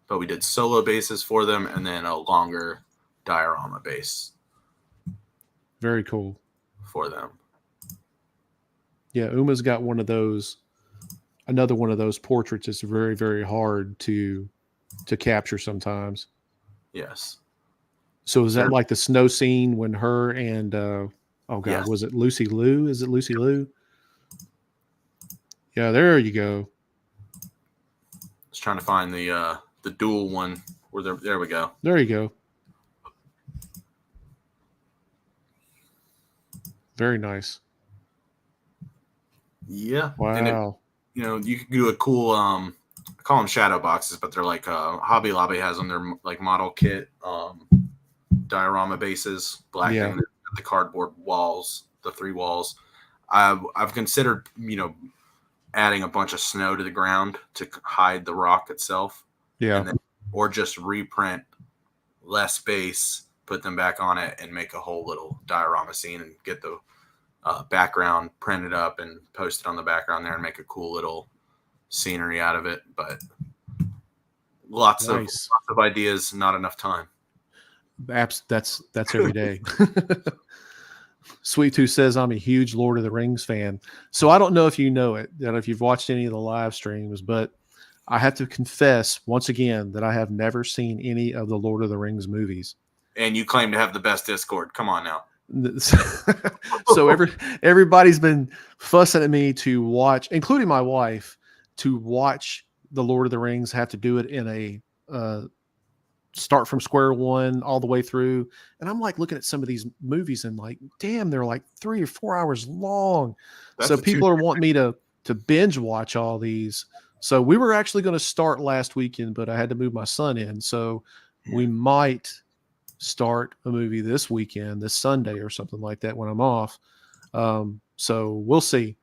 but we did solo bases for them, and then a longer diorama base. Very cool for them. Yeah, Uma's got another one of those portraits that's very, very hard to capture sometimes. Yes. So is that like the snow scene when her and Oh God, Yes. was it Lucy Liu? Is it Lucy Liu? Yeah, there you go. I was trying to find the dual one. There we go. There you go. Very nice. Yeah. Wow. And you could do a cool I call them shadow boxes, but they're like Hobby Lobby has them. They're like model kit diorama bases, black Yeah. thing, the cardboard walls, the 3 walls. I've considered adding a bunch of snow to the ground to hide the rock itself. Yeah. And then, or just reprint less base, put them back on it, and make a whole little diorama scene and get the background printed up and post it on the background there and make a cool little scenery out of it. But lots Nice. of ideas, not enough time. That's every day. Sweet Tooth says I'm a huge Lord of the Rings fan. So I don't know if you know it, that if you've watched any of the live streams, but I have to confess once again that I have never seen any of the Lord of the Rings movies. And you claim to have the best Discord. Come on now. So everybody's been fussing at me to watch, including my wife, to watch the Lord of the Rings. Have to do it in a start from square one all the way through. And I'm like looking at some of these movies and like, damn, they're like 3 or 4 hours long. That's So a people are wanting me to binge watch all these. So we were actually going to start last weekend, but I had to move my son in. So we might start a movie this weekend, this Sunday or something like that when I'm off. So we'll see.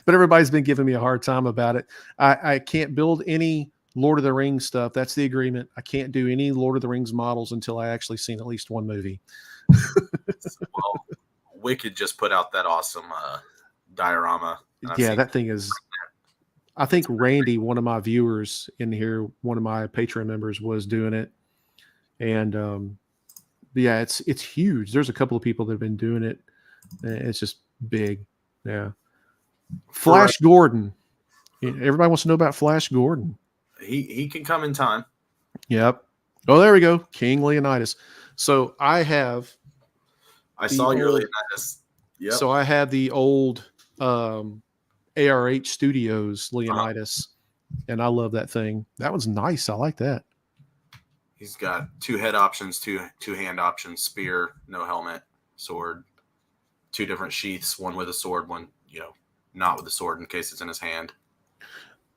But everybody's been giving me a hard time about it. I can't build any Lord of the Rings stuff. That's the agreement. I can't do any Lord of the Rings models until I actually seen at least one movie. Well, Wicked just put out that awesome diorama. Yeah, that thing is. I think Randy, one of my viewers in here, one of my Patreon members, was doing it, and yeah, it's huge. There's a couple of people that have been doing it. It's just big. Yeah. Flash Gordon. Everybody wants to know about Flash Gordon. He can come in time. Yep. Oh, there we go. King Leonidas. So I saw your Leonidas. Yep. So I have the old ARH Studios Leonidas, and I love that thing. That one's nice. I like that. He's got 2 head options, two hand options, spear, no helmet, sword, 2 different sheaths, one with a sword, one, not with a sword in case it's in his hand.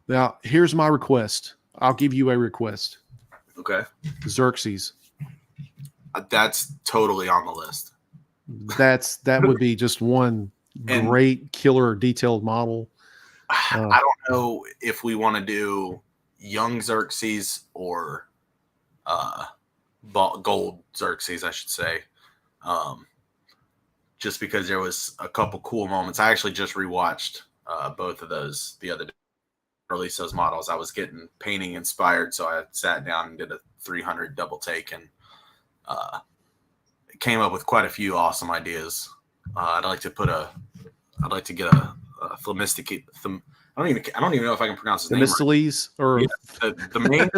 Now, here's my request. I'll give you a request. Okay. Xerxes. That's totally on the list. That would be just one great killer detailed model. I don't know if we want to do young Xerxes or gold Xerxes, I should say. Just because there was a couple cool moments. I actually just rewatched both of those the other day. Release those models. I was getting painting inspired, so I sat down and did a 300 double take and came up with quite a few awesome ideas. I'd like to get a Themistocles. I don't even know if I can pronounce his name. Themistocles, or the main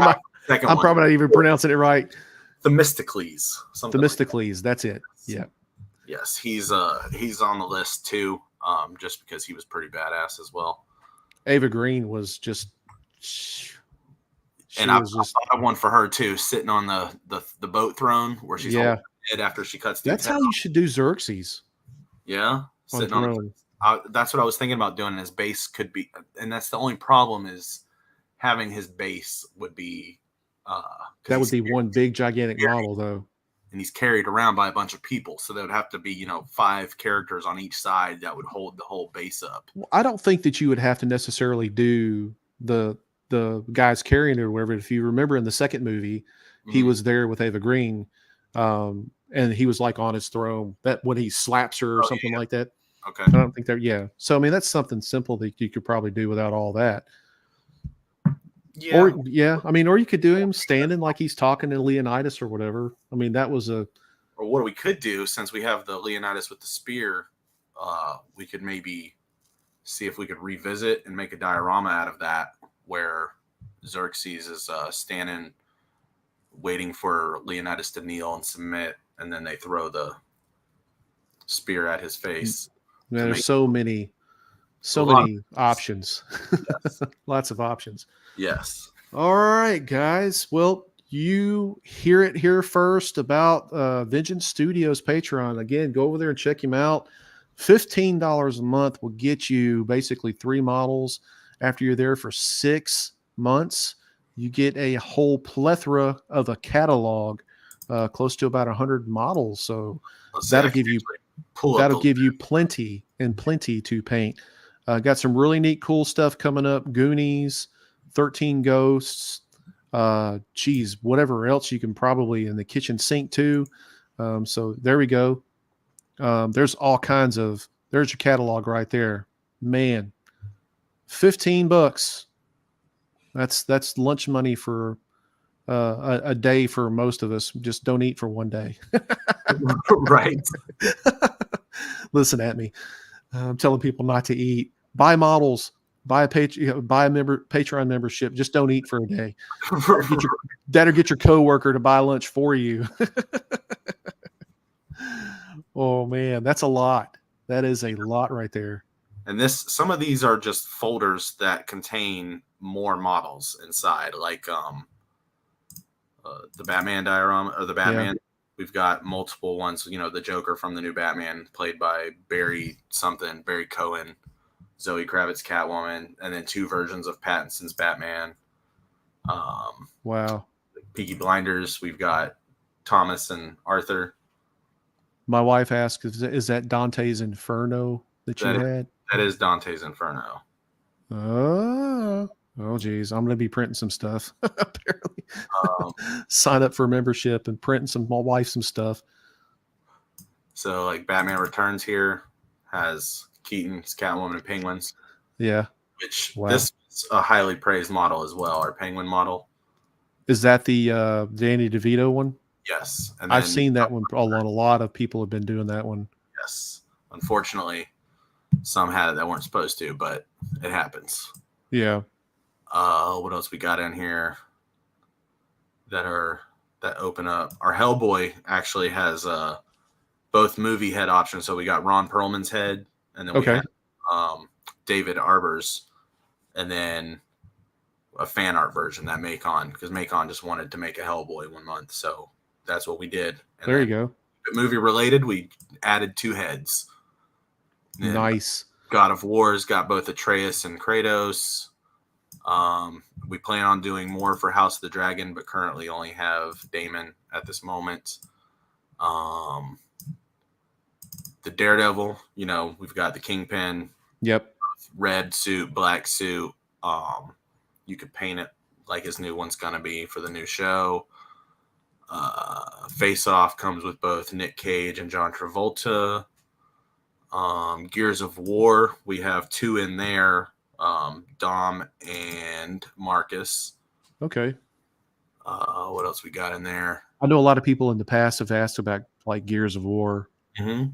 second I'm one. probably not even pronouncing it right. Themistocles. Themistocles. That's it. Yeah. Yes, he's on the list too. Just because he was pretty badass as well. Ava Green was just. And I thought of one for her too, sitting on the boat throne where she's holding her head after she cuts. That's how you should do Xerxes. Yeah, sitting on. That's what I was thinking about doing. His base could be, and that's the only problem is having his base would be. That would be one big gigantic model, though. And he's carried around by a bunch of people, so there would have to be 5 characters on each side that would hold the whole base up. Well, I don't think that you would have to necessarily do the guys carrying it or whatever. If you remember in the second movie, he was there with Ava Green, and he was like on his throne. That when he slaps her or something like that. Okay. I don't think that. Yeah. So I mean, that's something simple that you could probably do without all that. Yeah. Or you could do him standing like he's talking to Leonidas or whatever. I mean, that was a. Or what we could do, since we have the Leonidas with the spear, we could maybe see if we could revisit and make a diorama out of that, where Xerxes is standing, waiting for Leonidas to kneel and submit, and then they throw the spear at his face. Man, make- there's so many A lot. options. Yes. Lots of options. Yes. All right, guys. Well, you hear it here first about Vengeance Studios Patreon. Again, go over there and check him out. $15 a month will get you basically 3 models. After you're there for 6 months, you get a whole plethora of a catalog, close to about 100 models. So Let's say I that'll can give you actually pull up the- plenty and plenty to paint. Got some really neat, cool stuff coming up. Goonies, 13 Ghosts, whatever else you can probably in the kitchen sink too. So there we go. There's all kinds of. There's your catalog right there, man. $15. That's lunch money for a day for most of us. Just don't eat for one day. right. Listen at me. I'm telling people not to eat. Buy models. Buy a Patreon membership. Just don't eat for a day. Get your coworker to buy lunch for you. Oh man, that's a lot. That is a lot right there. And some of these are just folders that contain more models inside, like the Batman diorama or the Batman. Yeah. We've got multiple ones. The Joker from the new Batman, played by Barry Cohen, Zoe Kravitz Catwoman, and then 2 versions of Pattinson's Batman. Wow. Peaky Blinders. We've got Thomas and Arthur. My wife asked, "Is that Dante's Inferno that you had?" That is Dante's Inferno. Oh, geez. I'm going to be printing some stuff. Apparently. Sign up for a membership and printing my wife some stuff. So, like, Batman Returns here has Keaton's Catwoman and Penguins. Yeah. Which this is a highly praised model as well, our Penguin model. Is that the Danny DeVito one? Yes. And I've seen that one. A lot of people have been doing that one. Yes. Unfortunately, some had it that weren't supposed to, but it happens. Yeah. What else we got in here that open up? Our Hellboy actually has both movie head options. So we got Ron Perlman's head, and then we had David Arbor's, and then a fan art version that Macon, because Macon just wanted to make a Hellboy 1 month, so that's what we did. And there you go. Movie related, we added 2 heads. And nice. God of War's got both Atreus and Kratos. We plan on doing more for House of the Dragon, but currently only have Damon at this moment. The Daredevil, we've got the Kingpin. Yep. Red suit, black suit. You could paint it like his new one's gonna be for the new show. Face Off comes with both Nick Cage and John Travolta. Gears of War, we have 2 in there. Dom and Marcus. Okay. What else we got in there? I know a lot of people in the past have asked about like Gears of War. Mm-hmm.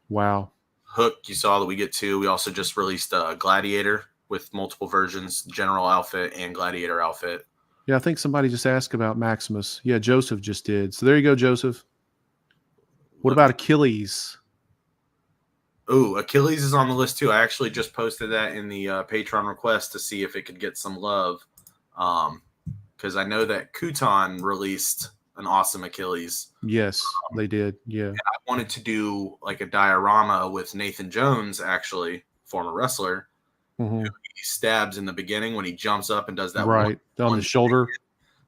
Wow. Hook, you saw that we get 2. We also just released Gladiator with multiple versions, general outfit and gladiator outfit. Yeah, I think somebody just asked about Maximus. Yeah, Joseph just did. So there you go, Joseph. What about Achilles? Oh, Achilles is on the list too. I actually just posted that in the Patreon request to see if it could get some love. Because I know that Kutan released an awesome Achilles. Yes, they did. Yeah. And I wanted to do like a diorama with Nathan Jones, actually, former wrestler. Mm-hmm. Who he stabs in the beginning when he jumps up and does that right on the shoulder.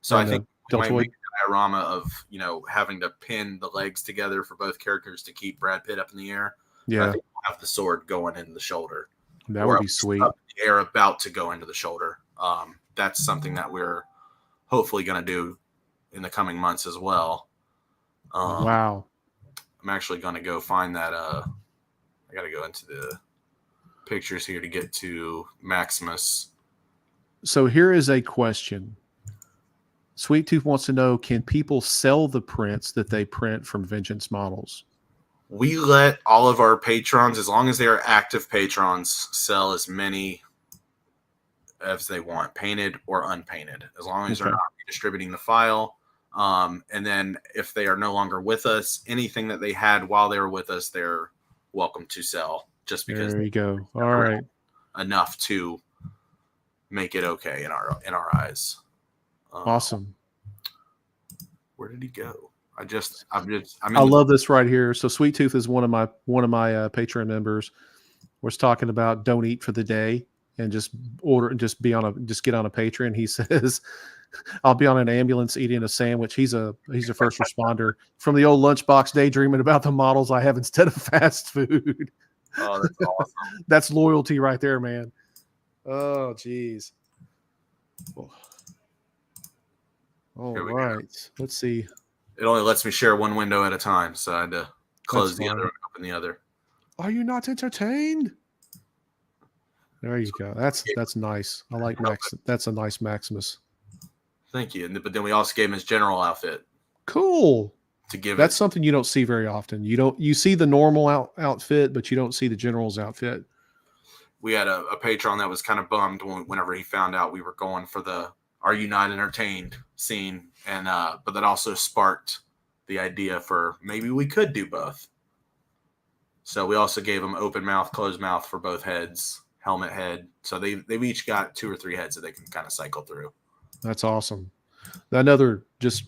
So I think we might make a diorama of having to pin the legs together for both characters to keep Brad Pitt up in the air. Yeah, I think we'll have the sword going in the shoulder. That would be sweet. Up in the air about to go into the shoulder. That's something that we're hopefully going to do in the coming months as well. Wow. I'm actually going to go find that. I got to go into the pictures here to get to Maximus. So here is a question. Sweet Tooth wants to know, can people sell the prints that they print from Vengeance models? We let all of our patrons, as long as they are active patrons, sell as many as they want, painted or unpainted, as long as they're not redistributing the file. And then if they are no longer with us, anything that they had while they were with us, they're welcome to sell, just because There you go. All right. enough to make it okay in our eyes. Awesome. Where did he go? I love this right here. So Sweet Tooth is one of my Patreon members. Was talking about don't eat for the day and just get on a Patreon. He says, I'll be on an ambulance eating a sandwich. He's a first responder from the old lunchbox, daydreaming about the models I have instead of fast food. Oh, that's awesome. That's loyalty right there, man. Oh, geez. All right. Let's see. It only lets me share one window at a time, so I had to close the other and open the other. Are you not entertained? There you go. That's nice. I like Max. That's a nice Maximus. Thank you. But then we also gave him his general outfit. Cool. That's something you don't see very often. You see the normal outfit, but you don't see the general's outfit. We had a patron that was kind of bummed whenever he found out we were going for the "Are you not entertained?" scene, and but that also sparked the idea for maybe we could do both. So we also gave them open mouth, closed mouth for both heads, helmet head. So they've each got 2 or 3 heads that they can kind of cycle through. That's awesome. Another just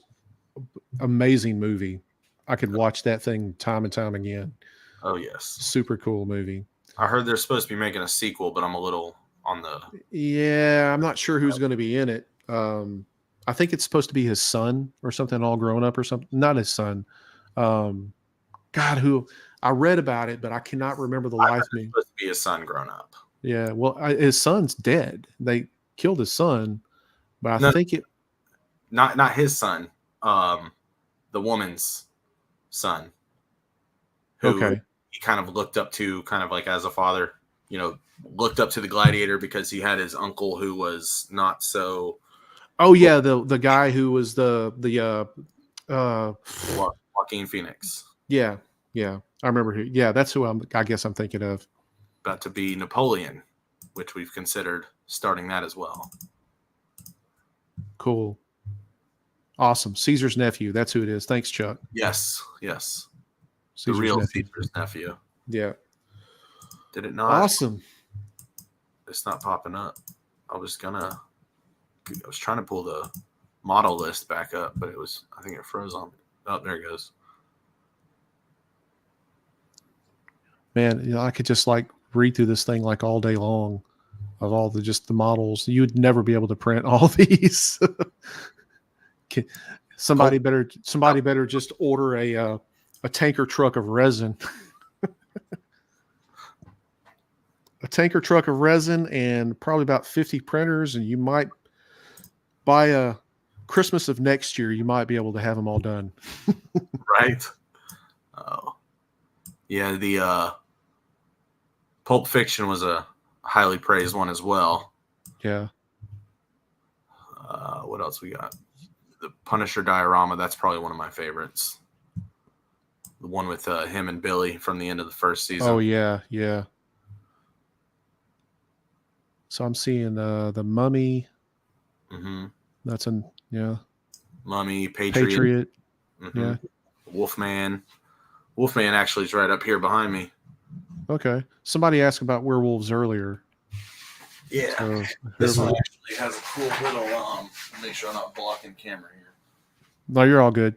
amazing movie. I could watch that thing time and time again. Oh, yes. Super cool movie. I heard they're supposed to be making a sequel, but I'm a little on the... Yeah, I'm not sure who's going to be in it. I think it's supposed to be his son or something, all grown up or something. Not his son. God, who... I read about it, but I cannot remember the life name. It's supposed to be his son grown up. Yeah, well, his son's dead. They killed his son, but I think it... Not his son. The woman's son. Who he kind of looked up to, kind of like as a father, looked up to the gladiator because he had his uncle who was not so... Oh, yeah, the guy who was the Joaquin Phoenix. Yeah. I remember who. Yeah, that's who I guess I'm thinking of. About to be Napoleon, which we've considered starting that as well. Cool. Awesome. Caesar's nephew. That's who it is. Thanks, Chuck. Yes. Caesar's the real nephew. Caesar's nephew. Yeah. Did it not? Awesome. It's not popping up. I was trying to pull the model list back up, but I think it froze on me. Oh, there it goes. Man, I could just read through this thing all day long of all the models. You would never be able to print all these. Somebody better just order a tanker truck of resin. A tanker truck of resin and probably about 50 printers, and you might by a Christmas of next year, you might be able to have them all done. Right. Oh, yeah. The Pulp Fiction was a highly praised one as well. Yeah. What else we got? The Punisher diorama. That's probably one of my favorites. The one with him and Billy from the end of the first season. Oh, yeah. So I'm seeing the Mummy. Mm-hmm. That's Mummy, Patriot. Mm-hmm. Yeah. Wolfman. Wolfman actually is right up here behind me. Okay. Somebody asked about werewolves earlier. Yeah. So this one actually has a cool little make sure I'm not blocking camera here. No, you're all good.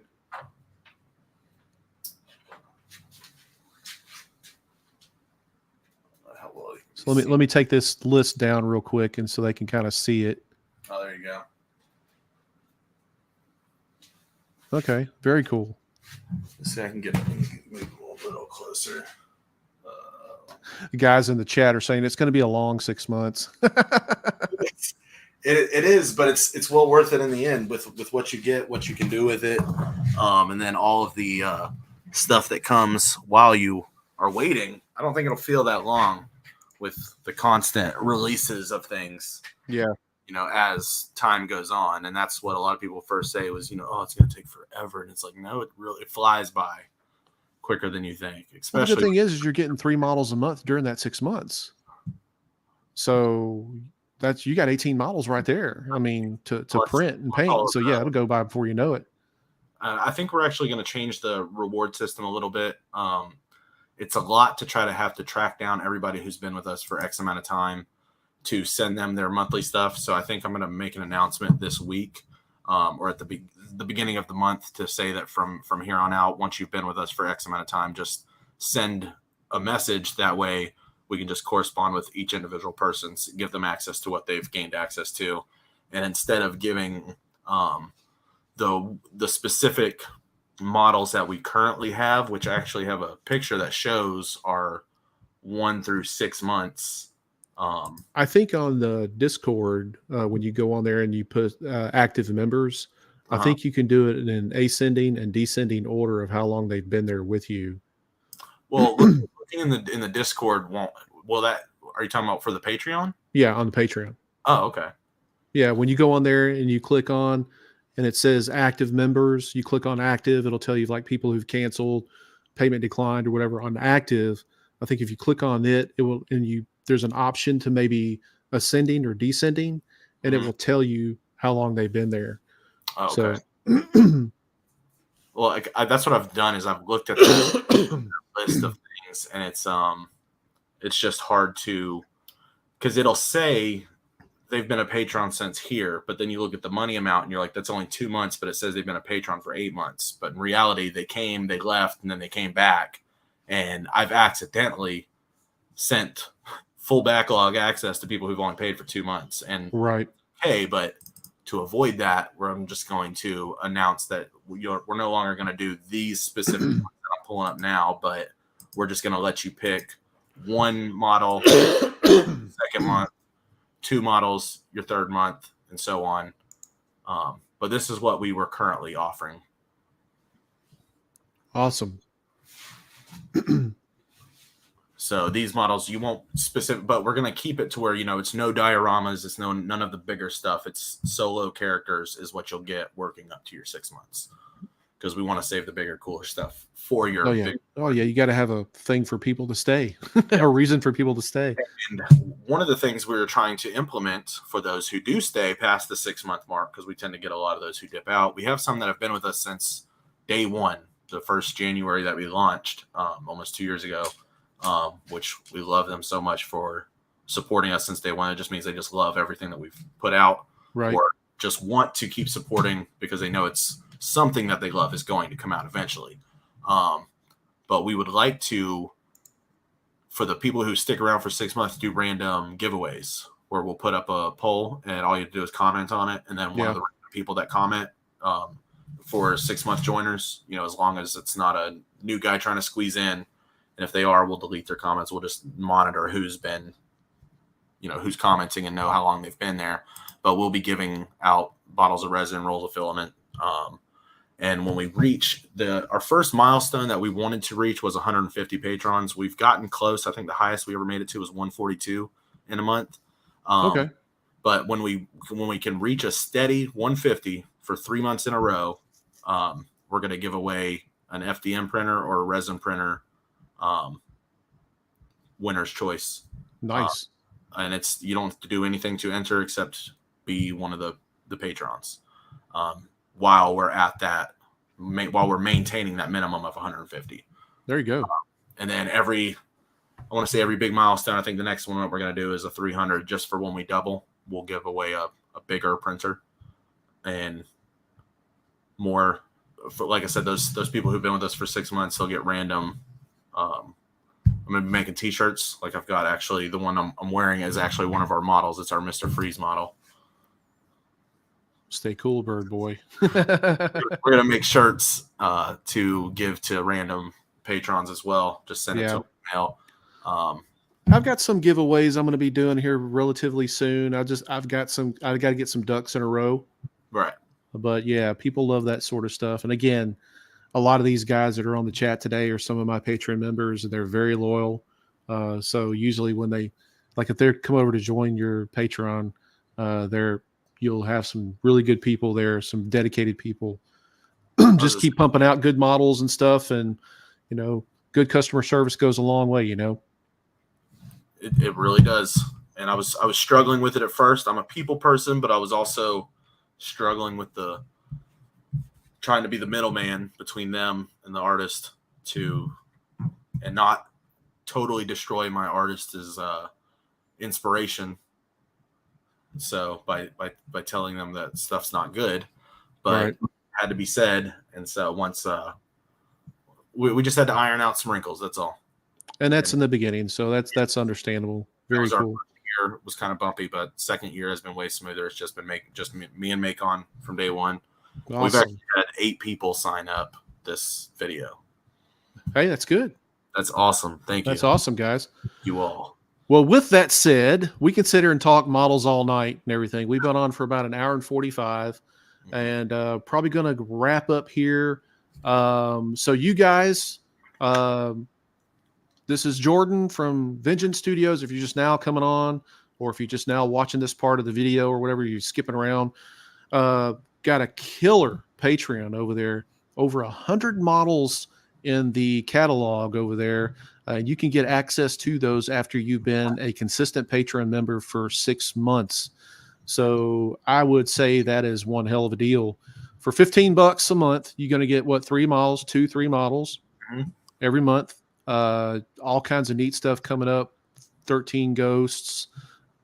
So let me take this list down real quick, and so they can kind of see it. Oh, there you go. Okay, very cool. Let's see, I can move a little closer. The guys in the chat are saying it's going to be a long 6 months. It is, but it's well worth it in the end with what you get, what you can do with it, and then all of the stuff that comes while you are waiting. I don't think it'll feel that long with the constant releases of things. Yeah. As time goes on, and that's what a lot of people first say was, oh, it's going to take forever, and it's like, no, it flies by quicker than you think. Especially the thing is you're getting 3 models a month during that 6 months, so you got 18 models right there. I mean, to print and paint. So yeah, it'll go by before you know it. I think we're actually going to change the reward system a little bit. it's a lot to try to have to track down everybody who's been with us for X amount of time to send them their monthly stuff. So I think I'm going to make an announcement this week, or at the beginning of the month, to say that from here on out, once you've been with us for X amount of time, just send a message. That way we can just correspond with each individual person, give them access to what they've gained access to. And instead of giving the specific models that we currently have, which I actually have a picture that shows our 1 through 6 months. I think on the Discord, when you go on there and you put active members, I think you can do it in an ascending and descending order of how long they've been there with you. Well, looking in the Discord, are you talking about for the Patreon? Yeah, on the Patreon. Oh, okay. Yeah, when you go on there and you click on, and it says active members, you click on active, it'll tell you like people who've canceled, payment declined, or whatever. On active, I think if you click on it, it will, and there's an option to maybe ascending or descending, and it will tell you how long they've been there. Oh, okay. So, well, that's what I've done is I've looked at the list of things, and it's just hard to, because it'll say they've been a patron since here, but then you look at the money amount and you're like, that's only 2 months, but it says they've been a patron for 8 months. But in reality, they came, they left, and then they came back. And I've accidentally sent full backlog access to people who've only paid for 2 months. And right. Hey, but to avoid that, I'm just going to announce that we're no longer going to do these specific ones that I'm pulling up now, but we're just going to let you pick one model, second month, 2 models, your 3rd month, and so on. But this is what we were currently offering. Awesome. So these models, you won't specific, but we're going to keep it to where, it's no dioramas. It's none of the bigger stuff. It's solo characters is what you'll get working up to your 6 months. Because we want to save the bigger, cooler stuff for your. Oh yeah, you got to have a thing for people to stay, a reason for people to stay. And one of the things we were trying to implement for those who do stay past the 6 month mark, because we tend to get a lot of those who dip out. We have some that have been with us since day one, the 1st January that we launched, almost 2 years ago, which we love them so much for supporting us since day one. It just means they just love everything that we've put out, right? Or just want to keep supporting because they know it's something that they love is going to come out eventually. But we would like to, for the people who stick around for 6 months, do random giveaways where we'll put up a poll and all you have to do is comment on it. And then one of the people that comment for 6 month joiners, as long as it's not a new guy trying to squeeze in. And if they are, we'll delete their comments. We'll just monitor who's been, who's commenting and know how long they've been there. But we'll be giving out bottles of resin, rolls of filament. And when we reach our first milestone that we wanted to reach was 150 patrons. We've gotten close. I think the highest we ever made it to was 142 in a month. Okay. But when we can reach a steady 150 for 3 months in a row, we're going to give away an FDM printer or a resin printer, winner's choice. Nice. And you don't have to do anything to enter except be one of the patrons. While we're at that, while we're maintaining that minimum of 150. There you go. And then every big milestone, I think the next one that we're going to do is a 300 just for when we double. We'll give away a bigger printer and more. Like I said, those people who've been with us for 6 months, they'll get random. I'm going to be making t-shirts. Like I've got actually the one I'm wearing is actually one of our models. It's our Mr. Freeze model. Stay cool, bird boy. We're going to make shirts to give to random patrons as well. Just send it to mail. I've got some giveaways I'm going to be doing here relatively soon. I got to get some ducks in a row. Right. But yeah, people love that sort of stuff. And again, a lot of these guys that are on the chat today are some of my Patreon members, and they're very loyal. So usually when if they come over to join your Patreon, you'll have some really good people there, some dedicated people. Just keep pumping out good models and stuff. And, good customer service goes a long way, It really does. And I was struggling with it at first. I'm a people person, but I was also struggling with trying to be the middleman between them and the artist and not totally destroy my artist's inspiration. So by telling them that stuff's not good, but Right. it had to be said. And so once we just had to iron out some wrinkles. That's all. And that's in the beginning, so that's understandable. Very was our cool. Year was kind of bumpy, but second year has been way smoother. It's just been me and Macon from day one. We've Awesome. actually had 8 people sign up this video. Hey, that's good. That's awesome. Thank you. That's awesome, guys. You all. Well, with that said, we can sit here and talk models all night and everything. We've been on for about an hour and 45, and probably going to wrap up here. So you guys, this is Jordan from Vengeance Studios. If you're just now coming on, or if you're just now watching this part of the video or whatever, you're skipping around, got a killer Patreon over there. Over 100 models in the catalog over there. You can get access to those after you've been a consistent Patreon member for 6 months. So I would say that is one hell of a deal. For $15 a month, you're going to get what, 3 models, 3 models every month. All kinds of neat stuff coming up. 13 Ghosts,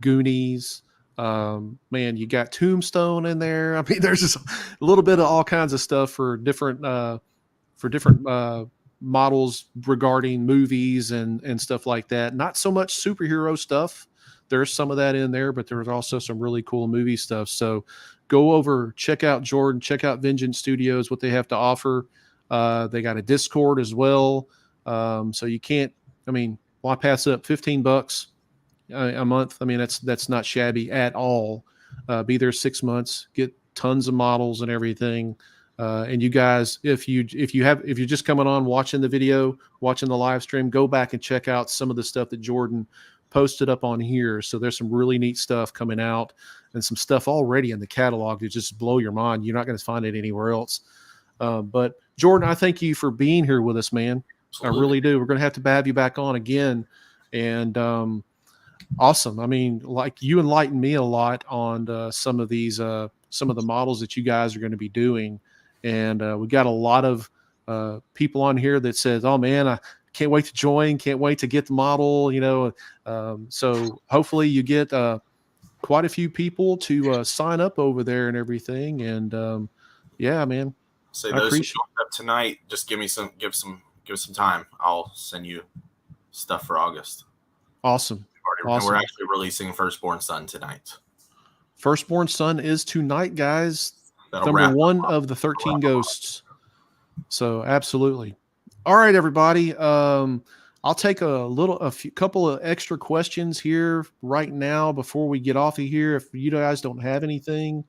Goonies. Man, you got Tombstone in there. I mean, there's just a little bit of all kinds of stuff for different models regarding movies and stuff like that. Not so much superhero stuff. There's some of that in there, but there's also some really cool movie stuff. So go over, check out Jordan, check out Vengeance Studios, what they have to offer. They got a Discord as well. So you can't, I mean, why pass up $15 a month? I mean, that's not shabby at all. Be there 6 months, get tons of models and everything. And you guys, if you're just coming on, watching the video, watching the live stream, go back and check out some of the stuff that Jordan posted up on here. So there's some really neat stuff coming out and some stuff already in the catalog to just blow your mind. You're not going to find it anywhere else. But Jordan, I thank you for being here with us, man. Absolutely. I really do. We're going to have to have you back on again. And awesome. I mean, like, you enlightened me a lot on some of the models that you guys are going to be doing. And we got a lot of people on here that says, oh man, I can't wait to join. Can't wait to get the model, so hopefully you get quite a few people to sign up over there and everything. And yeah, man. So those who joined up tonight, just give some time. I'll send you stuff for August. Awesome. We're actually releasing Firstborn Son tonight. Firstborn Son is tonight, guys. That'll Number 1 of the 13 Ghosts. So absolutely. All right, everybody. I'll take a couple of extra questions here right now before we get off of here. If you guys don't have anything,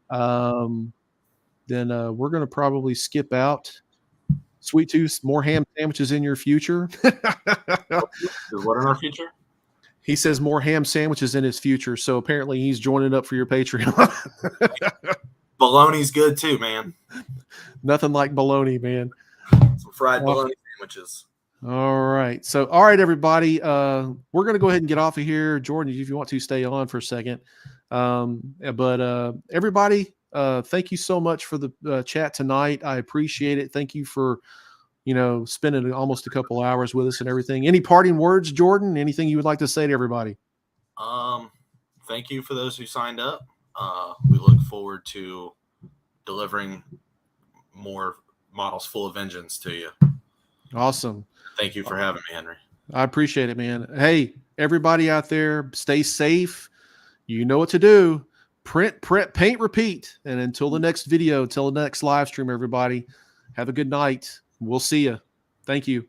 then we're going to probably skip out. Sweet Tooth, more ham sandwiches in your future. What in our future? He says more ham sandwiches in his future. So apparently he's joining up for your Patreon. Bologna's good too, man. Nothing like bologna, man. Some fried bologna sandwiches. All right. So, all right, everybody. We're going to go ahead and get off of here. Jordan, if you want to stay on for a second. But everybody, thank you so much for the chat tonight. I appreciate it. Thank you for, spending almost a couple hours with us and everything. Any parting words, Jordan? Anything you would like to say to everybody? Thank you for those who signed up. We look forward to delivering more models full of vengeance to you. Awesome. Thank you for having me, Henry. I appreciate it, man. Hey, everybody out there, stay safe. You know what to do. Print, paint, repeat. And until the next video, until the next live stream, everybody, have a good night. We'll see you. Thank you.